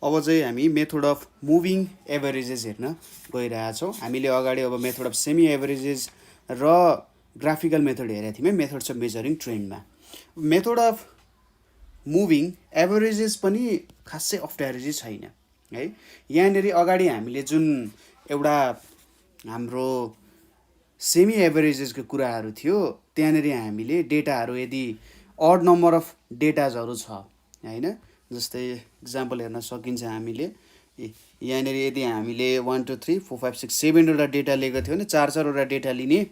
अब चाहिँ हामी मेथड अफ मुभिङ एभरेजेस हेर्न गइरहेछौँ। हामीले अगाडि अब मेथड अफ सेमी एभरेजेस र ग्राफिकल मेथड हेरेका थियौँ मेथड्स अफ मेजरिङ ट्रेन्डमा। मेथड अफ मुभिङ एभरेजेस पनि खासै अप्ठ्यारो चाहिँ छैन है। यहाँनिर अगाडि हामीले जुन एउटा हाम्रो सेमी एभरेजेसको कुराहरू थियो त्यहाँनिर हामीले डेटाहरू यदि अड नम्बर अफ डेटाजहरू छ होइन, जस्तै इक्जाम्पल हेर्न सकिन्छ हामीले यहाँनिर यदि हामीले 1 2 3 4 5 6 7वटा डेटा लिएको थियो भने 4-4वटा डेटा लिने,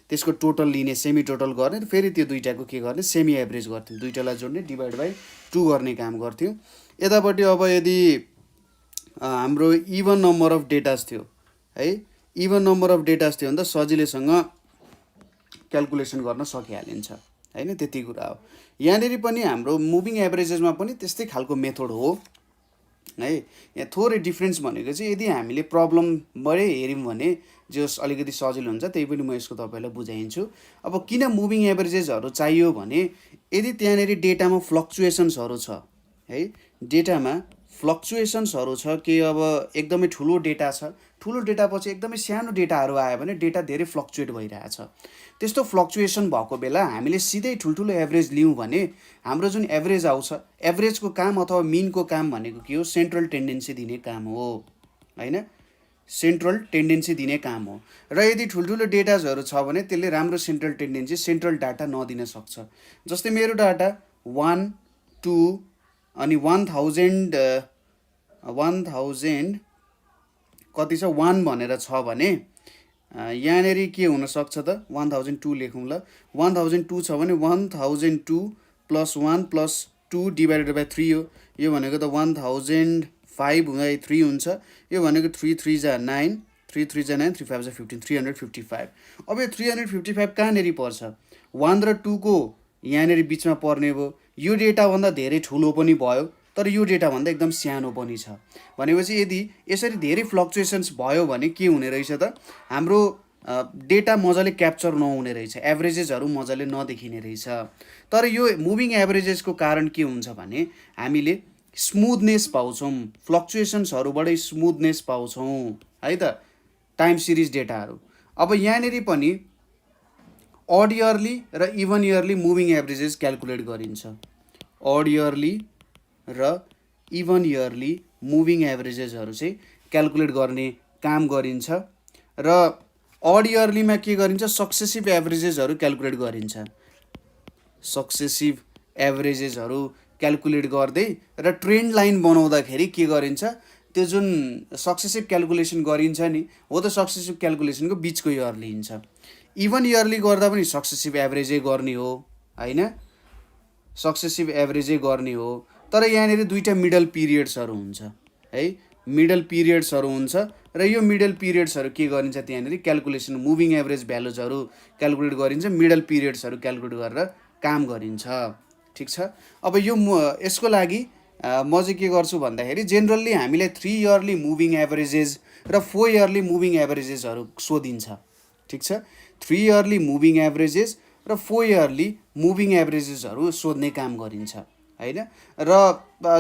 त्यसको टोटल लिने, सेमी टोटल गर्ने, फेरि त्यो दुईटाको के गर्ने सेमी एभरेज गर्थ्यौँ, दुईटालाई जोड्ने डिभाइड बाई 2 गर्ने काम गर्थ्यौँ। यतापट्टि अब यदि हाम्रो इभन नम्बर अफ डेटाज थियो है, इभन नम्बर अफ डेटाज थियो भने त सजिलैसँग क्यालकुलेसन गर्न सकिहालिन्छ होइन, त्यति कुरा हो। यहाँनिर पनि हाम्रो मुभिङ एभरेजेसमा पनि त्यस्तै खालको मेथड हो है। यहाँ थोरै डिफ्रेन्स भनेको चाहिँ यदि हामीले प्रब्लमबाटै हेऱ्यौँ भने जस अलिकति सजिलो हुन्छ, त्यही पनि म यसको तपाईँलाई बुझाइदिन्छु। अब किन मुभिङ एभरेजेसहरू चाहियो भने यदि त्यहाँनिर डेटामा फ्लक्चुएसन्सहरू छ है, डेटामा फ्लक्चुएसन्सहरू छ कि अब एकदमै ठुलो डेटा छ, ठुलो डेटापछि एकदमै सानो डेटाहरू आयो भने डेटा धेरै फ्लक्चुएट भइरहेछ। त्यस्तो फ्लक्चुएसन भएको बेला हामीले सिधै ठुल्ठुलो एभरेज लियौँ भने हाम्रो जुन एभरेज आउँछ, एभरेजको काम अथवा मिनको काम भनेको के हो, सेन्ट्रल टेन्डेन्सी दिने काम हो होइन, सेन्ट्रल टेन्डेन्सी दिने काम हो। र यदि ठुल्ठुलो डेटाजहरू छ भने त्यसले राम्रो सेन्ट्रल टेन्डेन्सी, सेन्ट्रल डाटा नदिन सक्छ। जस्तै मेरो डाटा 1 2 अनि 1000 कति छ 1 भनेर छ भने यहाँनिर के हुनसक्छ त 1002 लेखौँ ल। 1002 छ भने 1002 + 1 + 2 डिभाइडेड बाई 3 हो। यो भनेको त 1005 हुँदा 3 हुन्छ, यो भनेको 3 3 जा 9, 3 3 जा 9, 3 5 जा 15, 355। अब यो 355 कहाँनिर पर्छ, 1 र 2 को यहाँनिर बिचमा पर्ने भयो। यो डेटाभन्दा धेरै ठुलो पनि भयो तर यो डेटाभन्दा एकदम सानो पनि छ भनेपछि यदि यसरी धेरै फ्लक्चुएसन्स भयो भने के हुने रहेछ त, हाम्रो डेटा मजाले क्याप्चर नहुने रहेछ, एभरेजेसहरू मजाले नदेखिने रहेछ। तर यो मुभिङ एभरेजेसको कारण के हुन्छ भने हामीले स्मुथनेस पाउँछौँ, फ्लक्चुएसन्सहरूबाटै स्मुथनेस पाउँछौँ है त, टाइम सिरिज डेटाहरू। अब यहाँनिर पनि अड इयरली र इभन इयरली मुभिङ एभरेजेस क्यालकुलेट गरिन्छ। अड इयरली र इभन इयरली मुभिङ एभरेजेसहरू चाहिँ क्यालकुलेट गर्ने काम गरिन्छ। र अड इयरलीमा के गरिन्छ, सक्सेसिभ एभरेजेसहरू क्यालकुलेट गरिन्छ। सक्सेसिभ एभरेजेसहरू क्यालकुलेट गर्दै र ट्रेन्ड लाइन बनाउँदाखेरि के गरिन्छ, त्यो जुन सक्सेसिभ क्यालकुलेसन गरिन्छ नि हो त सक्सेसिभ क्यालकुलेसनको बिचको इयर लिइन्छ। इभन इयरली गर्दा पनि सक्सेसिभ एभरेजै गर्ने हो होइन, सक्सेसिभ एभरेजै गर्ने हो। तर यहाँनिर दुईवटा मिडल पिरियड्सहरू हुन्छ है, मिडल पिरियड्सहरू हुन्छ र यो मिडल पिरियड्सहरू के गरिन्छ त्यहाँनिर क्यालकुलेसन, मुभिङ एभरेज भ्यालुजहरू क्यालकुलेट गरिन्छ, मिडल पिरियड्सहरू क्यालकुलेट गरेर काम गरिन्छ। ठिक छ। अब यो यसको लागि म चाहिँ के गर्छु भन्दाखेरि जेनरली हामीलाई 3 इयरली मुभिङ एभरेजेस र 4 इयरली मुभिङ एभरेजेसहरू सोधिन्छ। ठिक छ, 3 इयरली मुभिङ एभरेजेस र 4 इयरली मुभिङ एभरेजेसहरू सोध्ने काम गरिन्छ होइन। र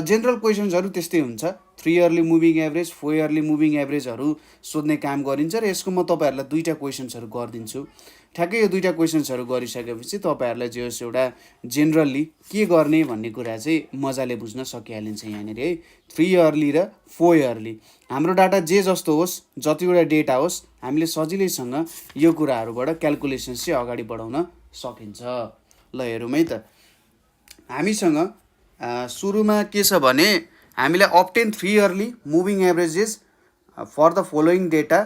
जेनरल क्वेसन्सहरू त्यस्तै हुन्छ, 3 yearly moving average, 4 yearly moving एभरेजहरू सोध्ने काम गरिन्छ। र यसको म तपाईँहरूलाई दुईवटा क्वेसन्सहरू गरिदिन्छु। ठ्याक्कै यो दुईवटा क्वेसन्सहरू गरिसकेपछि तपाईँहरूलाई जो एउटा जेनरली के गर्ने भन्ने कुरा चाहिँ मजाले बुझ्न सकिहालिन्छ यहाँनिर है। 3 इयरली र 4 इयरली हाम्रो डाटा जे जस्तो होस्, जतिवटा डेटा होस्, हामीले सजिलैसँग यो कुराहरूबाट क्यालकुलेसन्स चाहिँ अगाडि बढाउन सकिन्छ। ल हेरौँ है त, हामीसँग सुरुमा के छ भने हामीलाई obtain 3 yearly moving averages for the following data,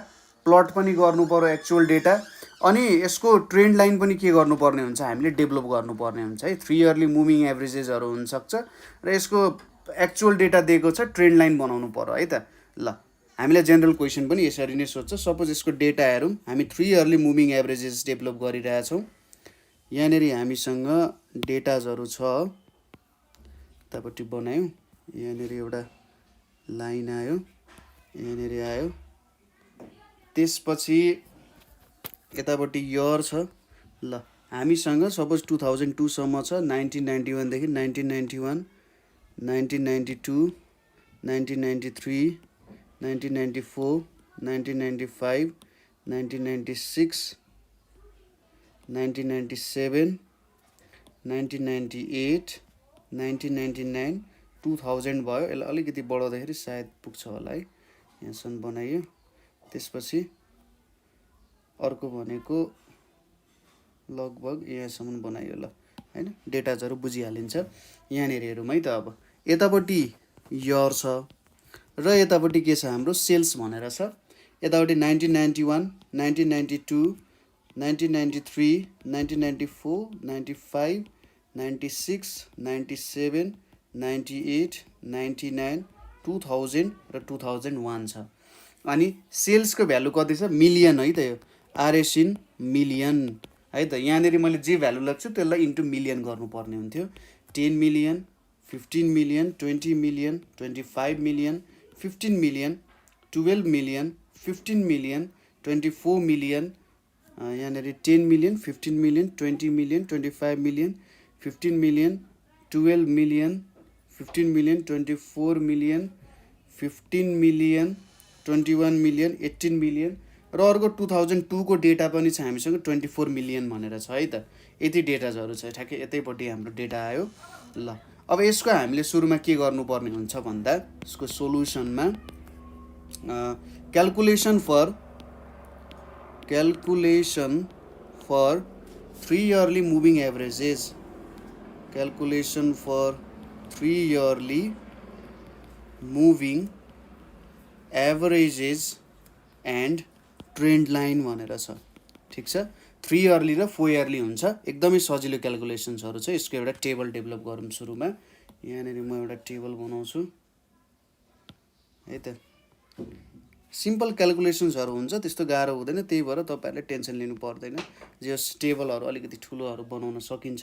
plot पनि गर्नु पर्यो एक्चुअल डेटा, अनि यसको ट्रेन्ड लाइन पनि के गर्नुपर्ने हुन्छ, हामीले डेभलप गर्नुपर्ने हुन्छ है। 3 इयरली मुभिङ एभरेजेसहरू हुनसक्छ र यसको एक्चुअल डेटा दिएको छ, ट्रेन्ड लाइन बनाउनु पर्यो है त। ल हामीलाई जेनरल क्वेसन पनि यसरी नै सोध्छ। सपोज यसको डेटा हेरौँ, हामी 3 इयरली मुभिङ एभरेजेस डेभलप गरिरहेछौँ। यहाँनिर हामीसँग डेटाजहरू छ, यतापट्टि बनायौँ, यहाँनिर एउटा लाइन आयो, यहाँनिर आयो, त्यसपछि यतापट्टि इयर छ। ल हामीसँग सपोज 2002 सम्म छ, 1991 देखि 1991, 1992, 1993, 1994, 1995, 1996, 1997, 1998, 1999, 2000 भयो। यसलाई अलिकति बढाउँदाखेरि सायद पुग्छ होला है, यहाँसम्म बनाइयो। त्यसपछि अर्को भनेको लगभग यहाँसम्म बनाइयो ल हैन, डेटाजहरू बुझिहालिन्छ यहाँनिर हेरौँ है त। अब यतापट्टि इयर छ र यतापट्टि के छ हाम्रो सेल्स भनेर छ। यतापट्टि 1991, 1992, 1993, 1994, 95, 96, 97, 98, 99, 2000 र 2001 छ। अनि सेल्सको भ्यालु कति छ? मिलियन है त, यो आरएस इन मिलियन है त। यहाँनिर मैले जे भ्यालु लाग्छु त्यसलाई इन्टु मिलियन गर्नुपर्ने हुन्थ्यो। 10 million, 15 million, 20 million, 25 million, 15 million, 12 million, 15 million, 24 million, यहाँनिर 10 million, 15 million, 20 million, 25 million, 15 million, 12 million, 15 million, 24 million, 15 million, 21 million, 18 million र अर्को 2002 को डेटा पनि छ हामीसँग 24 मिलियन भनेर छ है त। यति डेटाजहरू छ, ठ्याक्कै यतैपट्टि हाम्रो डेटा आयो ल। अब यसको हामीले सुरुमा के गर्नुपर्ने हुन्छ भन्दा यसको सोलुसनमा calculation for 3 yearly moving averages, calculation for 3 yearly moving averages and trend line भनेर छ। ठिक छ, 3 इयरली र 4 इयरली हुन्छ। एकदमै सजिलो क्याल्कुलेसन्सहरू छ। यसको एउटा टेबल डेभलप गरौँ सुरुमा। यहाँनिर म एउटा टेबल बनाउँछु है त। सिम्पल क्याल्कुलेसन्सहरू हुन्छ, त्यस्तो गाह्रो हुँदैन, त्यही भएर तपाईँहरूले टेन्सन लिनु पर्दैन। जस टेबलहरू अलिकति ठुलोहरू बनाउन सकिन्छ।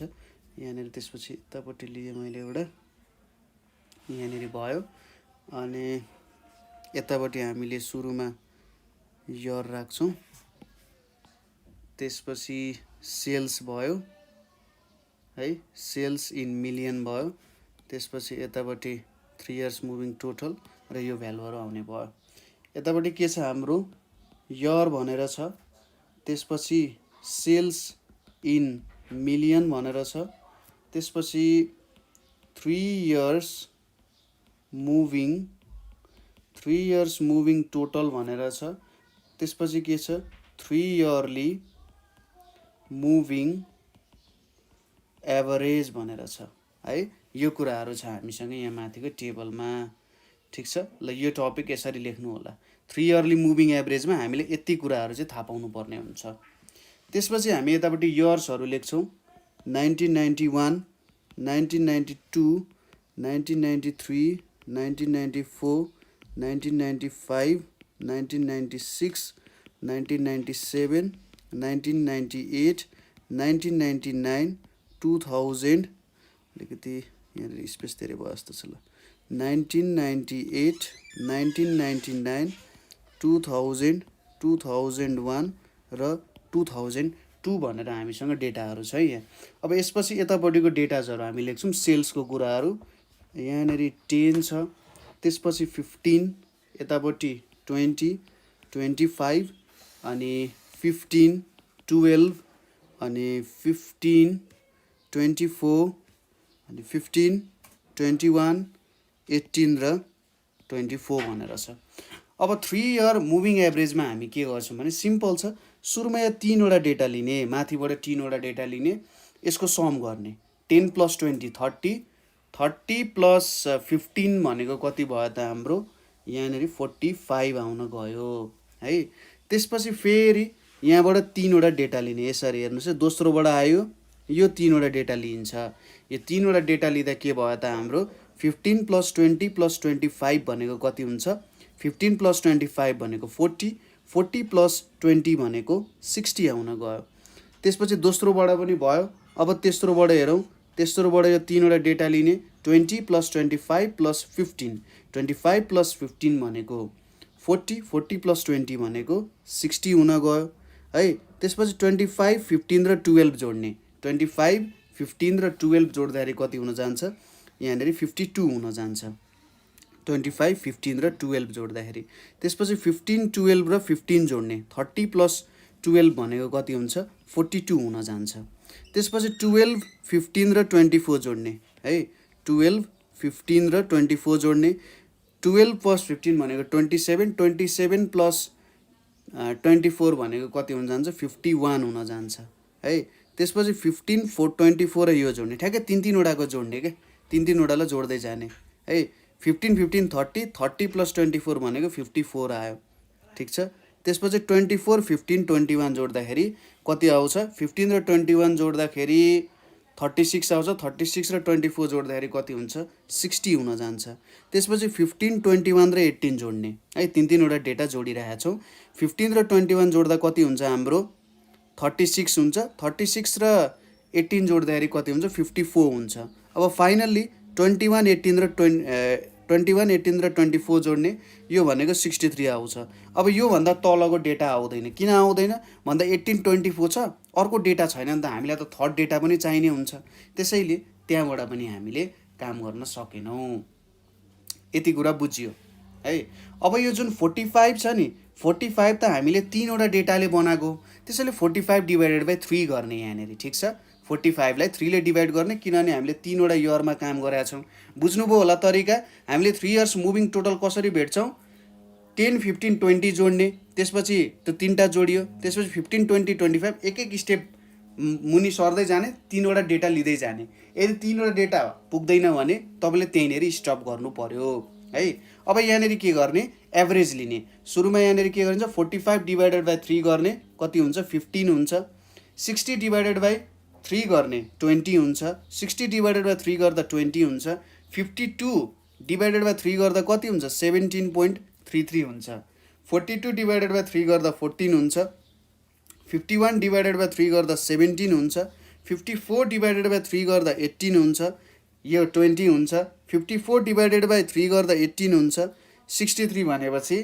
यहाँनिर त्यसपछि यतापट्टि लिएँ मैले एउटा, यहाँनिर भयो। अनि यतापट्टि हामीले सुरुमा इयर राख्छौँ, त्यसपछि सेल्स भयो है, सेल्स इन मिलियन भयो। त्यसपछि यतापट्टि 3 इयर्स मुभिङ टोटल र यो भ्यालुहरू आउने भयो। यतापट्टि के छ हाम्रो इयर भनेर छ, त्यसपछि सेल्स इन मिलियन भनेर छ, त्यसपछि 3 इयर्स मुभिङ टोटल भनेर छ, त्यसपछि के छ 3 इयरली मुभिङ एभरेज भनेर छ है। यो कुराहरू छ हामीसँग यहाँ माथिको टेबलमा। ठिक छ ल, यो टपिक यसरी लेख्नु होला। 3 इयरली मुभिङ एभरेजमा हामीले यति कुराहरू चाहिँ थाहा पाउनु पर्ने हुन्छ। त्यसपछि हामी यतापट्टि इयर्सहरू लेख्छौँ। 1991, 1992, 1993, 1994, 1995, 1996, 1997, 1998, 1999, 2000, अलिकति यहाँनिर स्पेस धेरै भयो जस्तो छ ल। 1998, 1999, 2000, 2001 र 2002 भनेर हामीसँग डेटाहरू छ यहाँ। अब यसपछि यतापट्टिको डेटाजहरू हामी लेख्छौँ। सेल्सको कुराहरू यहाँनिर 10 छ, त्यसपछि 15, यतापट्टि 20, 25, अनि 15, 12, अनि 15, 24, अनि 15, 21, 18 र 24 भनेर छ। अब 3 इयर मुभिङ एभरेजमा हामी के गर्छौँ भने सिम्पल छ। सुरुमा यो 3वटा डेटा लिने, माथिबाट 3वटा डेटा लिने, यसको सम गर्ने। 10 + 20 30, 30 + 15 भनेको कति भयो त हाम्रो यहाँनिर 45 आउन गयो है। त्यसपछि फेरि यहाँबाट 3वटा डेटा लिने। यसरी हेर्नुहोस् है, दोस्रोबाट आयो, यो 3वटा डेटा लिइन्छ। यो 3वटा डेटा लिँदा के भयो त हाम्रो 15 + 20 + 25 भनेको कति हुन्छ? 15 + 25 भनेको 40, 40 + 20 भनेको 60 आउन गयो। त्यसपछि दोस्रोबाट पनि भयो। अब तेस्रोबाट हेरौँ, तेस्रोबाट यो 3वटा डेटा लिने। 20 + 25 + 15, 25 + 15 भनेको 40, 40 + 20 भनेको 60 हुन गयो है। त्यसपछि 25, 15 र 12 जोड्ने। 25, 15 र 12 जोड्दाखेरि कति हुन जान्छ? यहाँनिर 52 हुन जान्छ। 25, 15 र 12 जोड्दाखेरि। त्यसपछि 15, 12 र 15 जोड्ने 30 + 12 भनेको कति हुन्छ 42 हुन जान्छ। त्यसपछि 12, 15 र 24 जोड्ने है 12, 15 र 24 जोड्ने 12 + 15 भनेको 27, 27 + 24 भनेको कति हुन जान्छ 51 हुन जान्छ है। त्यसपछि 15, 4, 24 र यो जोड्ने ठ्याक्कै तिनवटाको जोड्ने के तिनवटालाई जोड्दै जाने है। 15, 15, 30, 30 + 24 भनेको 54 आयो ठिक छ। त्यसपछि 24, 15, 21 जोड्दाखेरि कति आउँछ 15 र 21 जोड्दाखेरि 36 आउँछ। 36 र 24 जोड्दाखेरि कति हुन्छ 60 हुन जान्छ। त्यसपछि 15, 21 र 18 जोड्ने है तिनवटा डेटा जोडिरहेका छौँ। 15 र 21 जोड्दा कति हुन्छ हाम्रो 36 हुन्छ। 36 र 18 जोड्दाखेरि कति हुन्छ 54 हुन्छ। अब फाइनल्ली 21, 18 र 24 जोड्ने यो भनेको 63 आउँछ। अब योभन्दा तलको डेटा आउँदैन। किन आउँदैन भन्दा 18, 24 छ, अर्को डेटा छैन नि त। हामीलाई त थर्ड डेटा पनि चाहिने हुन्छ। त्यसैले त्यहाँबाट पनि हामीले काम गर्न सकेनौँ। यति कुरा बुझियो है। अब यो जुन 45 छ नि 45 त हामीले तीनवटा डेटाले बनाएको। त्यसैले 45 / 3 गर्ने यहाँनिर ठिक छ। 45 लाई 3 ले डिभाइड गर्ने किनभने हामीले तीनवटा इयरमा काम गरेका छौँ। बुझ्नुभयो होला तरिका। हामीले 3 इयर्स मुभिङ टोटल कसरी भेट्छौँ 10, 15, 20 जोड्ने। त्यसपछि त्यो तीनटा जोडियो। त्यसपछि 15, 20, 25 एक स्टेप मुनि सर्दै जाने तीनवटा डेटा लिँदै जाने। यदि तीनवटा डेटा पुग्दैन भने तपाईँले त्यहीँनिर स्टप गर्नु पर्यो है। अब यहाँनिर के गर्ने एभरेज लिने। सुरुमा यहाँनिर के गरिन्छ 45 / 3 गर्ने कति हुन्छ 15 हुन्छ। 60 / 3 गर्ने 20 हुन्छ। 60 / 3 गर्दा 20 हुन्छ। 52 / 3 गर्दा कति हुन्छ 17.33 हुन्छ। 42 / 3 गर्दा 14 हुन्छ। 51 / 3 गर्दा 17 हुन्छ। 54 / 3 गर्दा 18 हुन्छ। यो 20 हुन्छ। 54 / 3 गर्दा 18 हुन्छ। 63 भनेपछि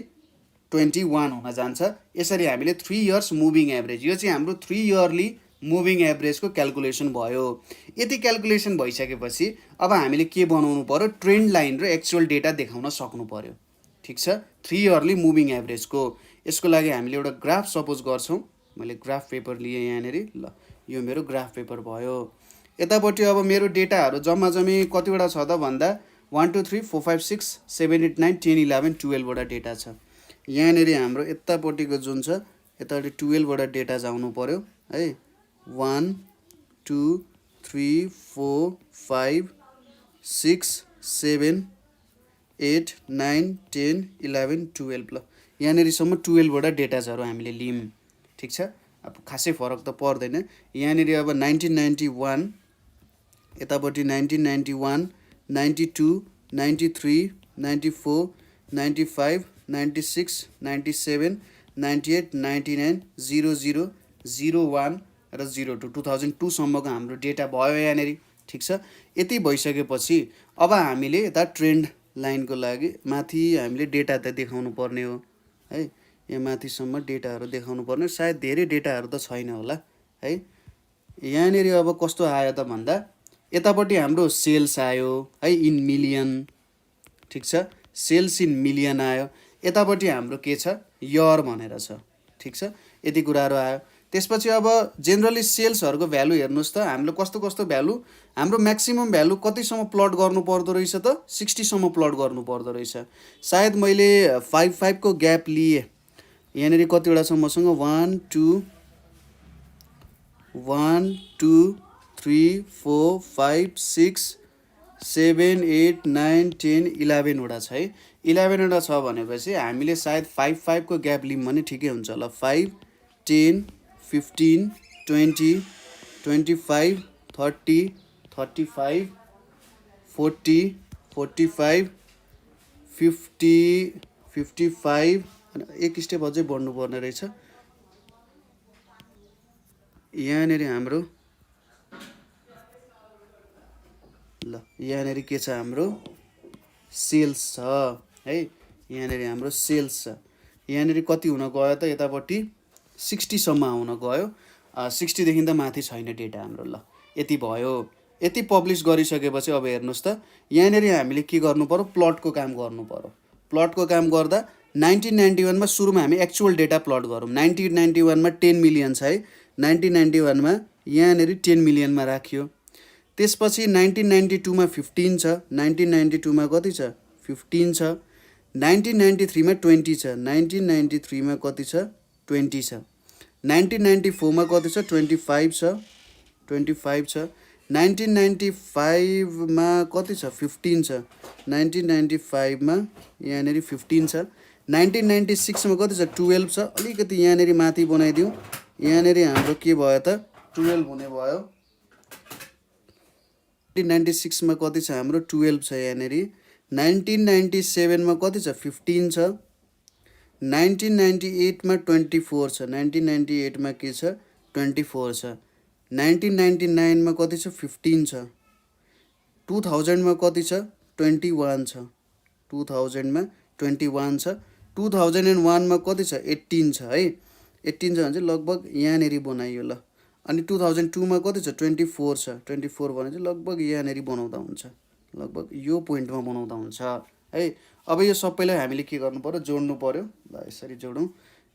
21 हुन जान्छ। यसरी हामीले 3 इयर्स मुभिङ एभरेज यो चाहिँ हाम्रो 3 इयरली मुभिङ एभरेजको क्यालकुलेसन भयो। यति क्यालकुलेसन भइसकेपछि अब हामीले के बनाउनु पर्यो ट्रेन्ड लाइन र एक्चुअल डेटा देखाउन सक्नु पर्यो ठिक छ। 3 इयरली मुभिङ एभरेजको यसको लागि हामीले एउटा ग्राफ सपोज गर्छौँ। मैले ग्राफ पेपर लिएँ यहाँनिर। ल यो मेरो ग्राफ पेपर भयो। यतापट्टि अब मेरो डेटाहरू जम्मी कतिवटा छ त भन्दा 1, 2, 3, 4, 5, 6, 7, 8, 9, 10, 11, 12 वटा डेटा छ। यहाँनिर हाम्रो यतापट्टिको जुन छ यतापट्टि 12 वटा डेटा जानु पर्यो है। 1, 2, 3, 4, 5, 6, 7, 8, 9, 10, 11, 12 ल यहाँनिरसम्म 12 वटा डेटाजहरू हामीले लियौँ ठिक छ। अब खासै फरक त पर्दैन। यहाँनिर अब 1991 यतापट्टि 1991, 92, 93, 94, 95, 96, 97, 98, 99, 00, 01 र 02 2002 सम्मको हाम्रो डेटा भयो यहाँनिर ठिक छ। यति भइसकेपछि अब हामीले यता ट्रेन्ड लाइनको लागि माथि हामीले डेटा त देखाउनु पर्ने हो है। यहाँ माथिसम्म डेटाहरू देखाउनु पर्ने। सायद धेरै डेटाहरू त छैन होला है। यहाँनिर अब कस्तो आयो त भन्दा यतापट्टि हाम्रो सेल्स आयो है इन मिलियन ठिक छ। सेल्स इन मिलियन आयो। यतापट्टि हाम्रो के छ इयर भनेर छ ठिक छ। यति कुराहरू आयो। त्यसपछि अब जेनरली सेल्सहरूको भ्यालु हेर्नुहोस् त हाम्रो कस्तो कस्तो भ्यालु हाम्रो म्याक्सिमम भ्यालु कतिसम्म प्लट गर्नु पर्दो रहेछ त 60 सम्म प्लट गर्नु पर्दो रहेछ। सायद मैले 5 को ग्याप लिए। यहाँनिर कतिवटा छ मसँग 1, 2, 3, 4, 5, 6, 7, 8, 9, 10, 11 वटा छ है। 11 वटा छ भनेपछि हामीले सायद 5 को ग्याप लियौँ भने ठिकै हुन्छ ल। 5, 10, 15, 20, 25, 30, 35, 40, 45, 50, 55 एक स्टेप अझै बढ्नु पर्ने रहेछ। यहाँनिर हाम्रो ल यहाँनिर के छ हाम्रो सेल्स छ है। यहाँनिर हाम्रो सेल्स छ। यहाँनिर कति हुन गयो त यतापट्टि 60 सम्म आउन गयो। 60 देखि त माथि छैन डेटा हाम्रो ल यति भयो। यति पब्लिस गरिसकेपछि अब हेर्नुहोस् त यहाँनिर हामीले के गर्नु पर्यो प्लटको काम गर्नु पर्यो। प्लटको काम गर्दा 1991 मा सुरुमा हामी एक्चुअल डेटा प्लट गरौँ। 1991 मा 10 मिलियन छ है। 1991 मा यहाँनिर 10 मिलियनमा राखियो। त्यसपछि 1992 मा 15 छ। 1992 मा कति छ 15 छ। 1993 मा 20 छ। 1993 मा कति छ 20 छ। 1994 मा कति छ 25 छ। 25 छ। 1995 मा कति छ 15 छ। 1995 मा यहाँनिर 15 छ। 1996 मा कति छ 12 छ। अलिकति यहाँनिर माथि बनाइदिउँ। यहाँनिर हाम्रो के भयो त 12 हुने भयो। 1996 मा कति छ हाम्रो 12 छ यहाँनिर। 1997 मा कति छ 15 छ। 1998 मा 24 छ। 1998 मा के छ 24 छ। 1999 मा कति छ 15 छ। 2000 मा कति छ 21 छ। 2000 मा 21 छ। 2001 मा कति छ 18 छ है। 18 छ भने चाहिँ लगभग यहाँनिर बनाइयो ल। अनि 2002 मा कति छ 24 छ। 24 भने चाहिँ लगभग यहाँनिर बनाउँदा हुन्छ। लगभग यो पोइन्टमा बनाउँदा हुन्छ है। अब यो सबैलाई हामीले के गर्नु पर्यो जोड्नु पर्यो। ल यसरी जोडौँ।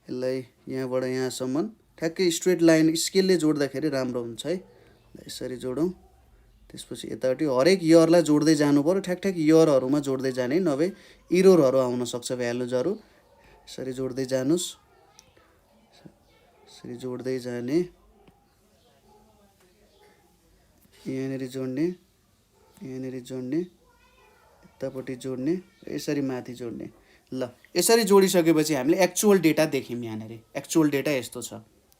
यसलाई यहाँबाट यहाँसम्म ठ्याक्कै स्ट्रेट लाइन स्केलले जोड्दाखेरि राम्रो हुन्छ है। ल यसरी जोडौँ। त्यसपछि यतापट्टि हरेक इयरलाई जोड्दै जानु पर्यो। ठ्याक इयरहरूमा जोड्दै जाने नभए इररहरू आउन सक्छ भ्यालुजहरू। यसरी जोड्दै जानुस्। यसरी जोड्दै जाने। यहाँनिर जोड्ने। यहाँनिर जोड्ने। यतापट्टि जोड्ने। यसरी माथि जोड्ने। ल यसरी जोडिसकेपछि हामीले एक्चुअल डेटा देख्यौँ। यहाँनिर एक्चुअल डेटा यस्तो छ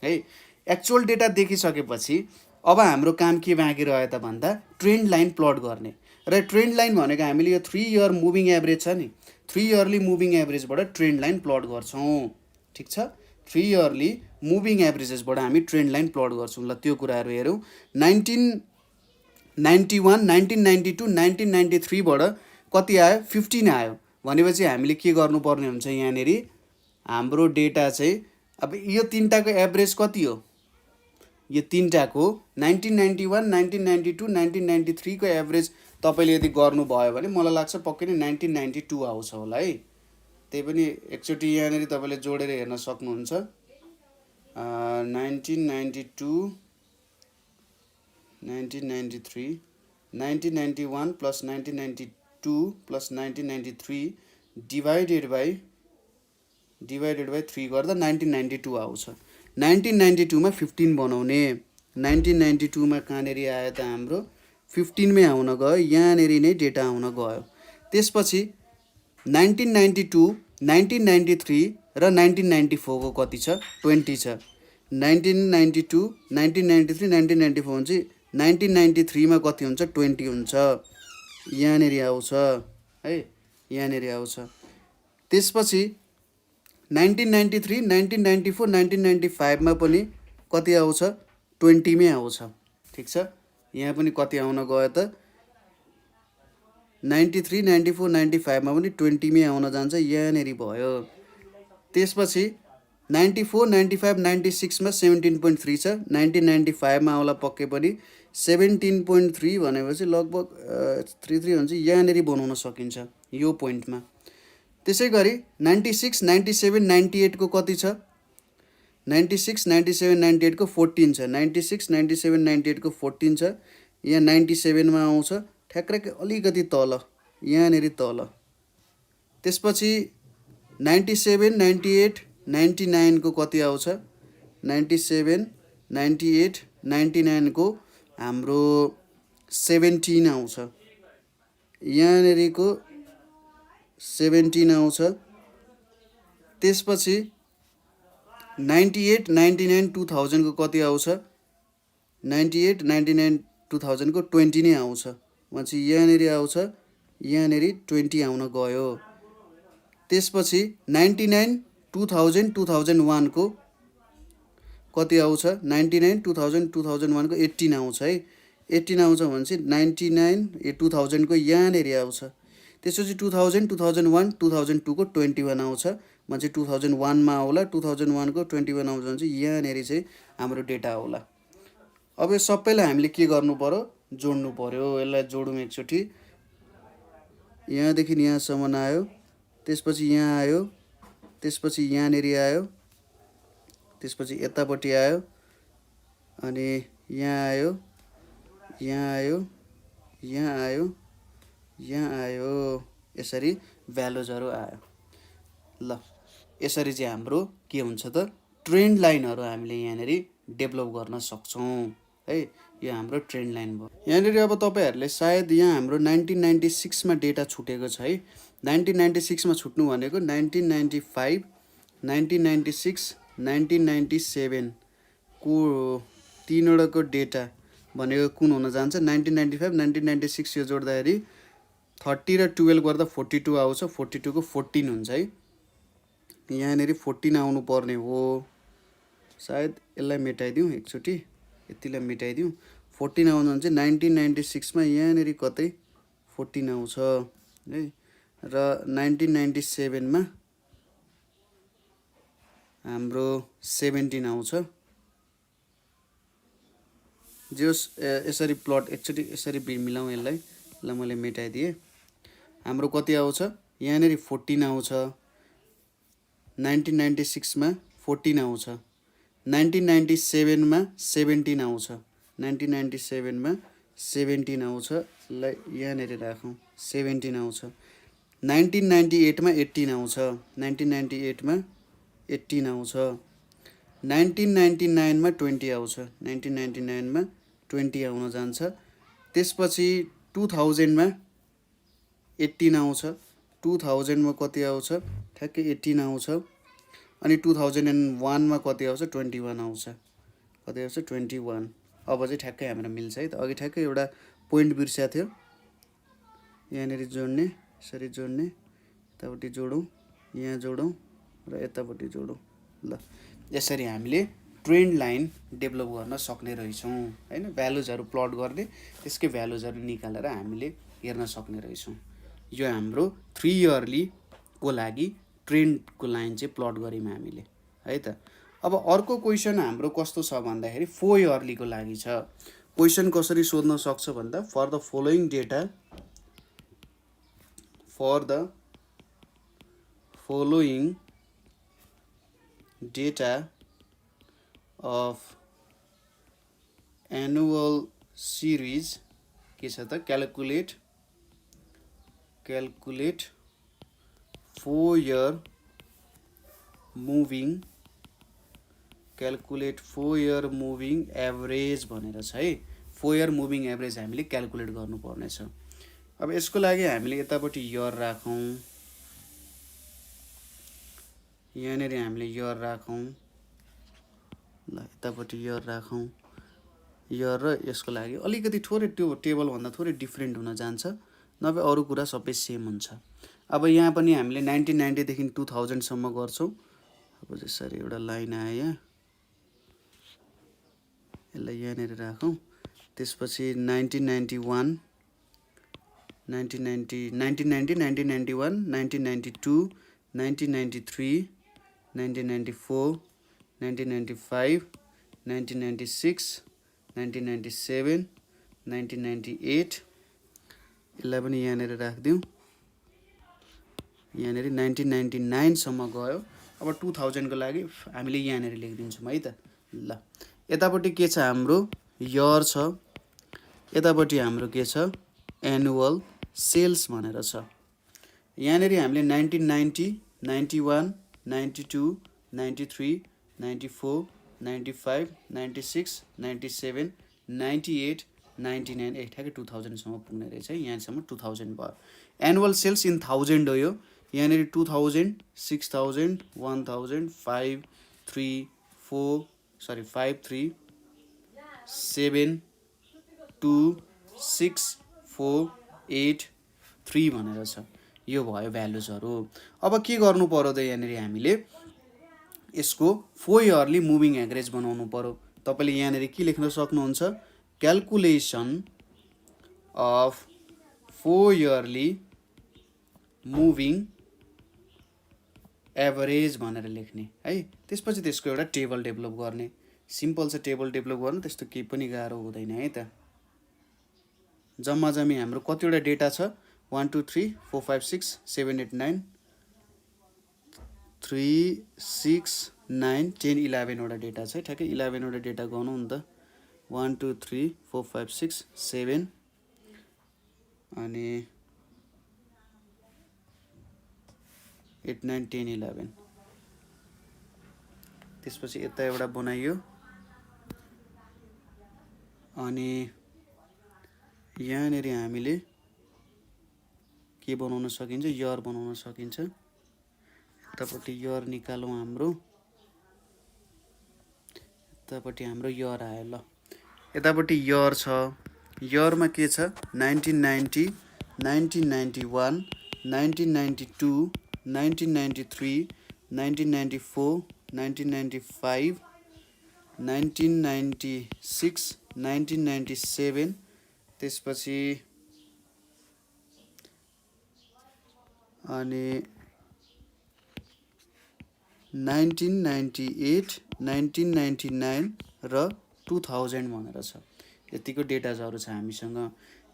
है। एक्चुअल डेटा देखिसकेपछि अब हाम्रो काम के बाँकी रह्यो त भन्दा ट्रेन्ड लाइन प्लट गर्ने। र ट्रेन्ड लाइन भनेको हामीले यो 3 इयर मुभिङ एभरेज छ नि 3 इयरली मुभिङ एभरेजबाट ट्रेन्ड लाइन प्लट गर्छौँ। ठिक छ। 3 इयरली मुभिङ एभरेजेसबाट हामी ट्रेन्ड लाइन प्लट गर्छौँ। ल त्यो कुराहरू हेरौँ। 1991 1992 1993 बाट कति आयो 15 आयो भनेपछि हामीले के गर्नुपर्ने हुन्छ यहाँनिर हाम्रो डेटा चाहिँ अब यो तीनटाको एभरेज कति हो यो तीनटाको 1991 1992 1993 को एभरेज तपाईले यदि गर्नुभयो भने मलाई लाग्छ पक्कै नै 1992 आउँछ होला है। त्यही पनि एकचोटि यहाँनिर तपाईले जोडेर हेर्न सक्नुहुन्छ। 1992 1993 1991 प्लस 1992 प्लस 1993 डिवाइडेड बाई 3 गर्दा 1992 आउँछ। 1992 मा 15 बनाउने। 1992 मा कहाँनेर आयो त हाम्रो 15 मै आउन गयो। यहाँनेर नै डेटा आउन गयो। त्यसपछि 1992 1993 र 1994 को कति छ 20 छ। 1992 1993 1994 हुन्छ। 1993 मा कति हुन्छ 20 हुन्छ। यहाँनेर आउँछ है। यहाँनेर आउँछ। त्यसपछि 1993 1994 1995 मा पनि कति आउँछ 20 मै आउँछ। ठीक छ। यहाँ पनि कति आउन गयो त 93 94 95 मा पनि 20 मै आउन जान्छ। यहाँनेर भयो। त्यसपछि 94 95 96 मा 17.3 छ। 1995 मा आउला पक्कै पनि 17.3 भनेपछि लगभग 33 हुन्छ। यहाँनेर बनाउन सकिन्छ यो पोइन्टमा। त्यसैगरी 96 97 98 को कति छ 96 97 98 को 14 छ। 96 97 98 को 14 छ। यहाँ 97 मा आउँछ ठ्याक्कै अलिकति तल यहाँनेर तल। त्यसपछि 97 98 99 को कति आउँछ 97 98 99 को हाम्रो 17 आउँछ। यहाँनेरको 17 आउँछ। त्यसपछि 98 99 2000 को कति आउँछ 98 99 2000 को 20 नै आउँछ। भनेपछि यहाँनेर आउँछ। यहाँनेर 20 आउन गयो। त्यसपछि 99 2000 2001 को कति आउँछ 99 2000 2001 को 18 आउँछ है। 18 आउँछ भनेपछि 99 2000 को यहाँनेर आउँछ। त्यसपछि 2000 2001 2002 को 21 आउँछ। भनेपछि 2001 मा आउला। 2001 को 21 आउँछ भने चाहिँ यहाँनेर चाहिँ हाम्रो डेटा आउला। अब यो सबैलाई हामीले के गर्नु पर्यो जोड्नु पर्यो। यसलाई जोडौँ एकचोटि। यहाँदेखि यहाँसम्म आयो, त्यसपछि यहाँ आयो, त्यसपछि यहाँनिर आयो, त्यसपछि यतापट्टि आयो, अनि यहाँ आयो, यहाँ आयो, यहाँ आयो, यहाँ आयो, यसरी भ्यालुजहरू आयो। ल यसरी चाहिँ हाम्रो के हुन्छ त ट्रेन्ड लाइनहरू हामीले यहाँनिर डेभलप गर्न सक्छौँ है। यो हाम्रो ट्रेन्ड लाइन भयो। यहाँनिर अब तपाईँहरूले सायद यहाँ हाम्रो 1996मा डेटा छुटेको छ है। 1996मा छुट्नु भनेको 1995, 1996, 1997 को तीनवटाको डेटा भनेको कुन हुन जान्छ? 1995, 1996 यो जोड्दाखेरि 30 र 12 गर्दा 42 आउँछ। 42 को 14 हुन्छ है। यहाँनिर 14 आउनु पर्ने हो। सायद यसलाई मेटाइदिउँ एकचोटि, यतिलाई मेटाइदिउँ। 14 आउनु भने चाहिँ 1996मा यहाँनिर कतै 14 आउँछ है, र 1997मा हाम्रो 17 आउँछ। जो यसरी प्लट एकचोटि यसरी मिलाउँ यसलाई। ल मैले मेटाइदिएँ। हाम्रो कति आउँछ? यहाँनिर 14 आउँछ। 1996मा 14 आउँछ। 1997मा 17 आउँछ। 1997मा 17 आउँछ। ल यहाँनिर राखौँ, 17 आउँछ। 1998मा 18 आउँछ। 1998मा 18 आउँछ। 1999मा 20 आउँछ। 1999मा 20 आउन जान्छ। त्यसपछि 2000मा 18 आउँछ। 2000मा कति आउँछ? ठ्याक्कै 18 आउँछ। अनि 2001मा कति आउँछ? 21 आउँछ। कति आउँछ? 21। अब चाहिँ ठ्याक्कै हाम्रो मिल्छ है त। अघि ठ्याक्कै एउटा पोइन्ट बिर्सिएको थियो, यहाँनिर जोड्ने, यसरी जोड्ने, यतापट्टि जोडौँ, यहाँ जोडौँ र यतापट्टि जोडौँ। ल यसरी हामीले ट्रेन्ड लाइन डेभलप गर्न सक्ने रहेछौँ हैन। भ्यालुजहरू प्लट गर्ने, त्यसकै भ्यालुजहरू निकालेर हामीले हेर्न सक्ने रहेछौँ। यो हाम्रो 3 इयरली को लागि ट्रेन्डको लाइन चाहिँ प्लट गऱ्यौँ हामीले है त। अब अर्को क्वेसन हाम्रो कस्तो छ भन्दाखेरि 4 इयरलीको लागि छ। क्वेसन कसरी सोध्न सक्छ भन्दा for the following data, for the following data of annual series के छ त? Calculate 4 year moving, calculate 4 year moving average भनेर छ है। 4 year मुभिङ एभरेज हामीले क्यालकुलेट गर्नुपर्ने छ। अब यसको लागि हामीले यतापट्टि इयर राखौँ, यहाँनिर हामीले इयर राखौँ। ल यतापट्टि इयर राखौँ। इयर र यसको लागि अलिकति थोरै त्यो टेबलभन्दा थोरै डिफ्रेन्ट हुन जान्छ, नभए अरू कुरा सबै सेम हुन्छ। अब यहाँ पनि हामीले 1990 देखि 2000 सम्म गर्छौँ। अब यसरी एउटा लाइन आयो, यसलाई यहाँनिर राखौँ। त्यसपछि 1991, 1990, 1991, 1992, 1993, 1994, 1995, 1996, 1997, 1998, यसलाई पनि यहाँनिर राखिदिउँ। यहाँनिर 1999 सम्म गयो। अब 2000 को लागि हामीले यहाँनिर लेखिदिन्छौँ है त। ल यतापट्टि के छ? हाम्रो इयर छ, यतापट्टि हाम्रो के छ? एनुअल सेल्स भनेर छ। यहाँनिर हामीले 1990, 91, 92, 93, 94, 95, 96, 97, 98, 99, ठ्याक्कै 2000 सम्म पुग्ने रहेछ है। यहाँसम्म 2000 भयो। एनुअल सेल्स इन 1000 हो यो। यहाँनिर 2000, 6000, 1000, 5, 3, 7, 2, 6, 4, 8, 3 भनेर छ। यो भयो भ्यालुजहरू। अब के गर्नु पर्यो त? यहाँनिर हामीले यसको 4 इयरली मुभिङ एभरेज बनाउनु पर्यो। तपाईँले यहाँनिर के लेख्न सक्नुहुन्छ? Calculation of 4 yearly moving average भनेर लेख्ने है। त्यसपछि त्यसको एउटा टेबल डेभलप गर्ने। सिम्पल छ टेबल डेभलप गर्न, त्यस्तो केही पनि गाह्रो हुँदैन है त। जम्मा जम्मी हाम्रो कतिवटा डेटा छ 1 2 3 4 5 6 7 8 9 3 6 9 10 11 वटा डेटा छ ठ्याक्कै 11 वटा डेटा गनौँ नि त 1 2 3 4 5 6 7 अनि 8 9 10 11 त्यसपछि यता एउटा बनाइयो अनि यहाँनिर हामीले के बनाउन सकिन्छ यर बनाउन सकिन्छ यतापट्टि यर निकालौँ हाम्रो यतापट्टि हाम्रो यर आयो ल यतापट्टि यर छ यरमा के छ 1990 1991 1992 1993 1994 1995 1996 1997 त्यसपछि अनि 1998 1999 र 2000 भनेर छ यतिको डेटाजहरु छ हामीसँग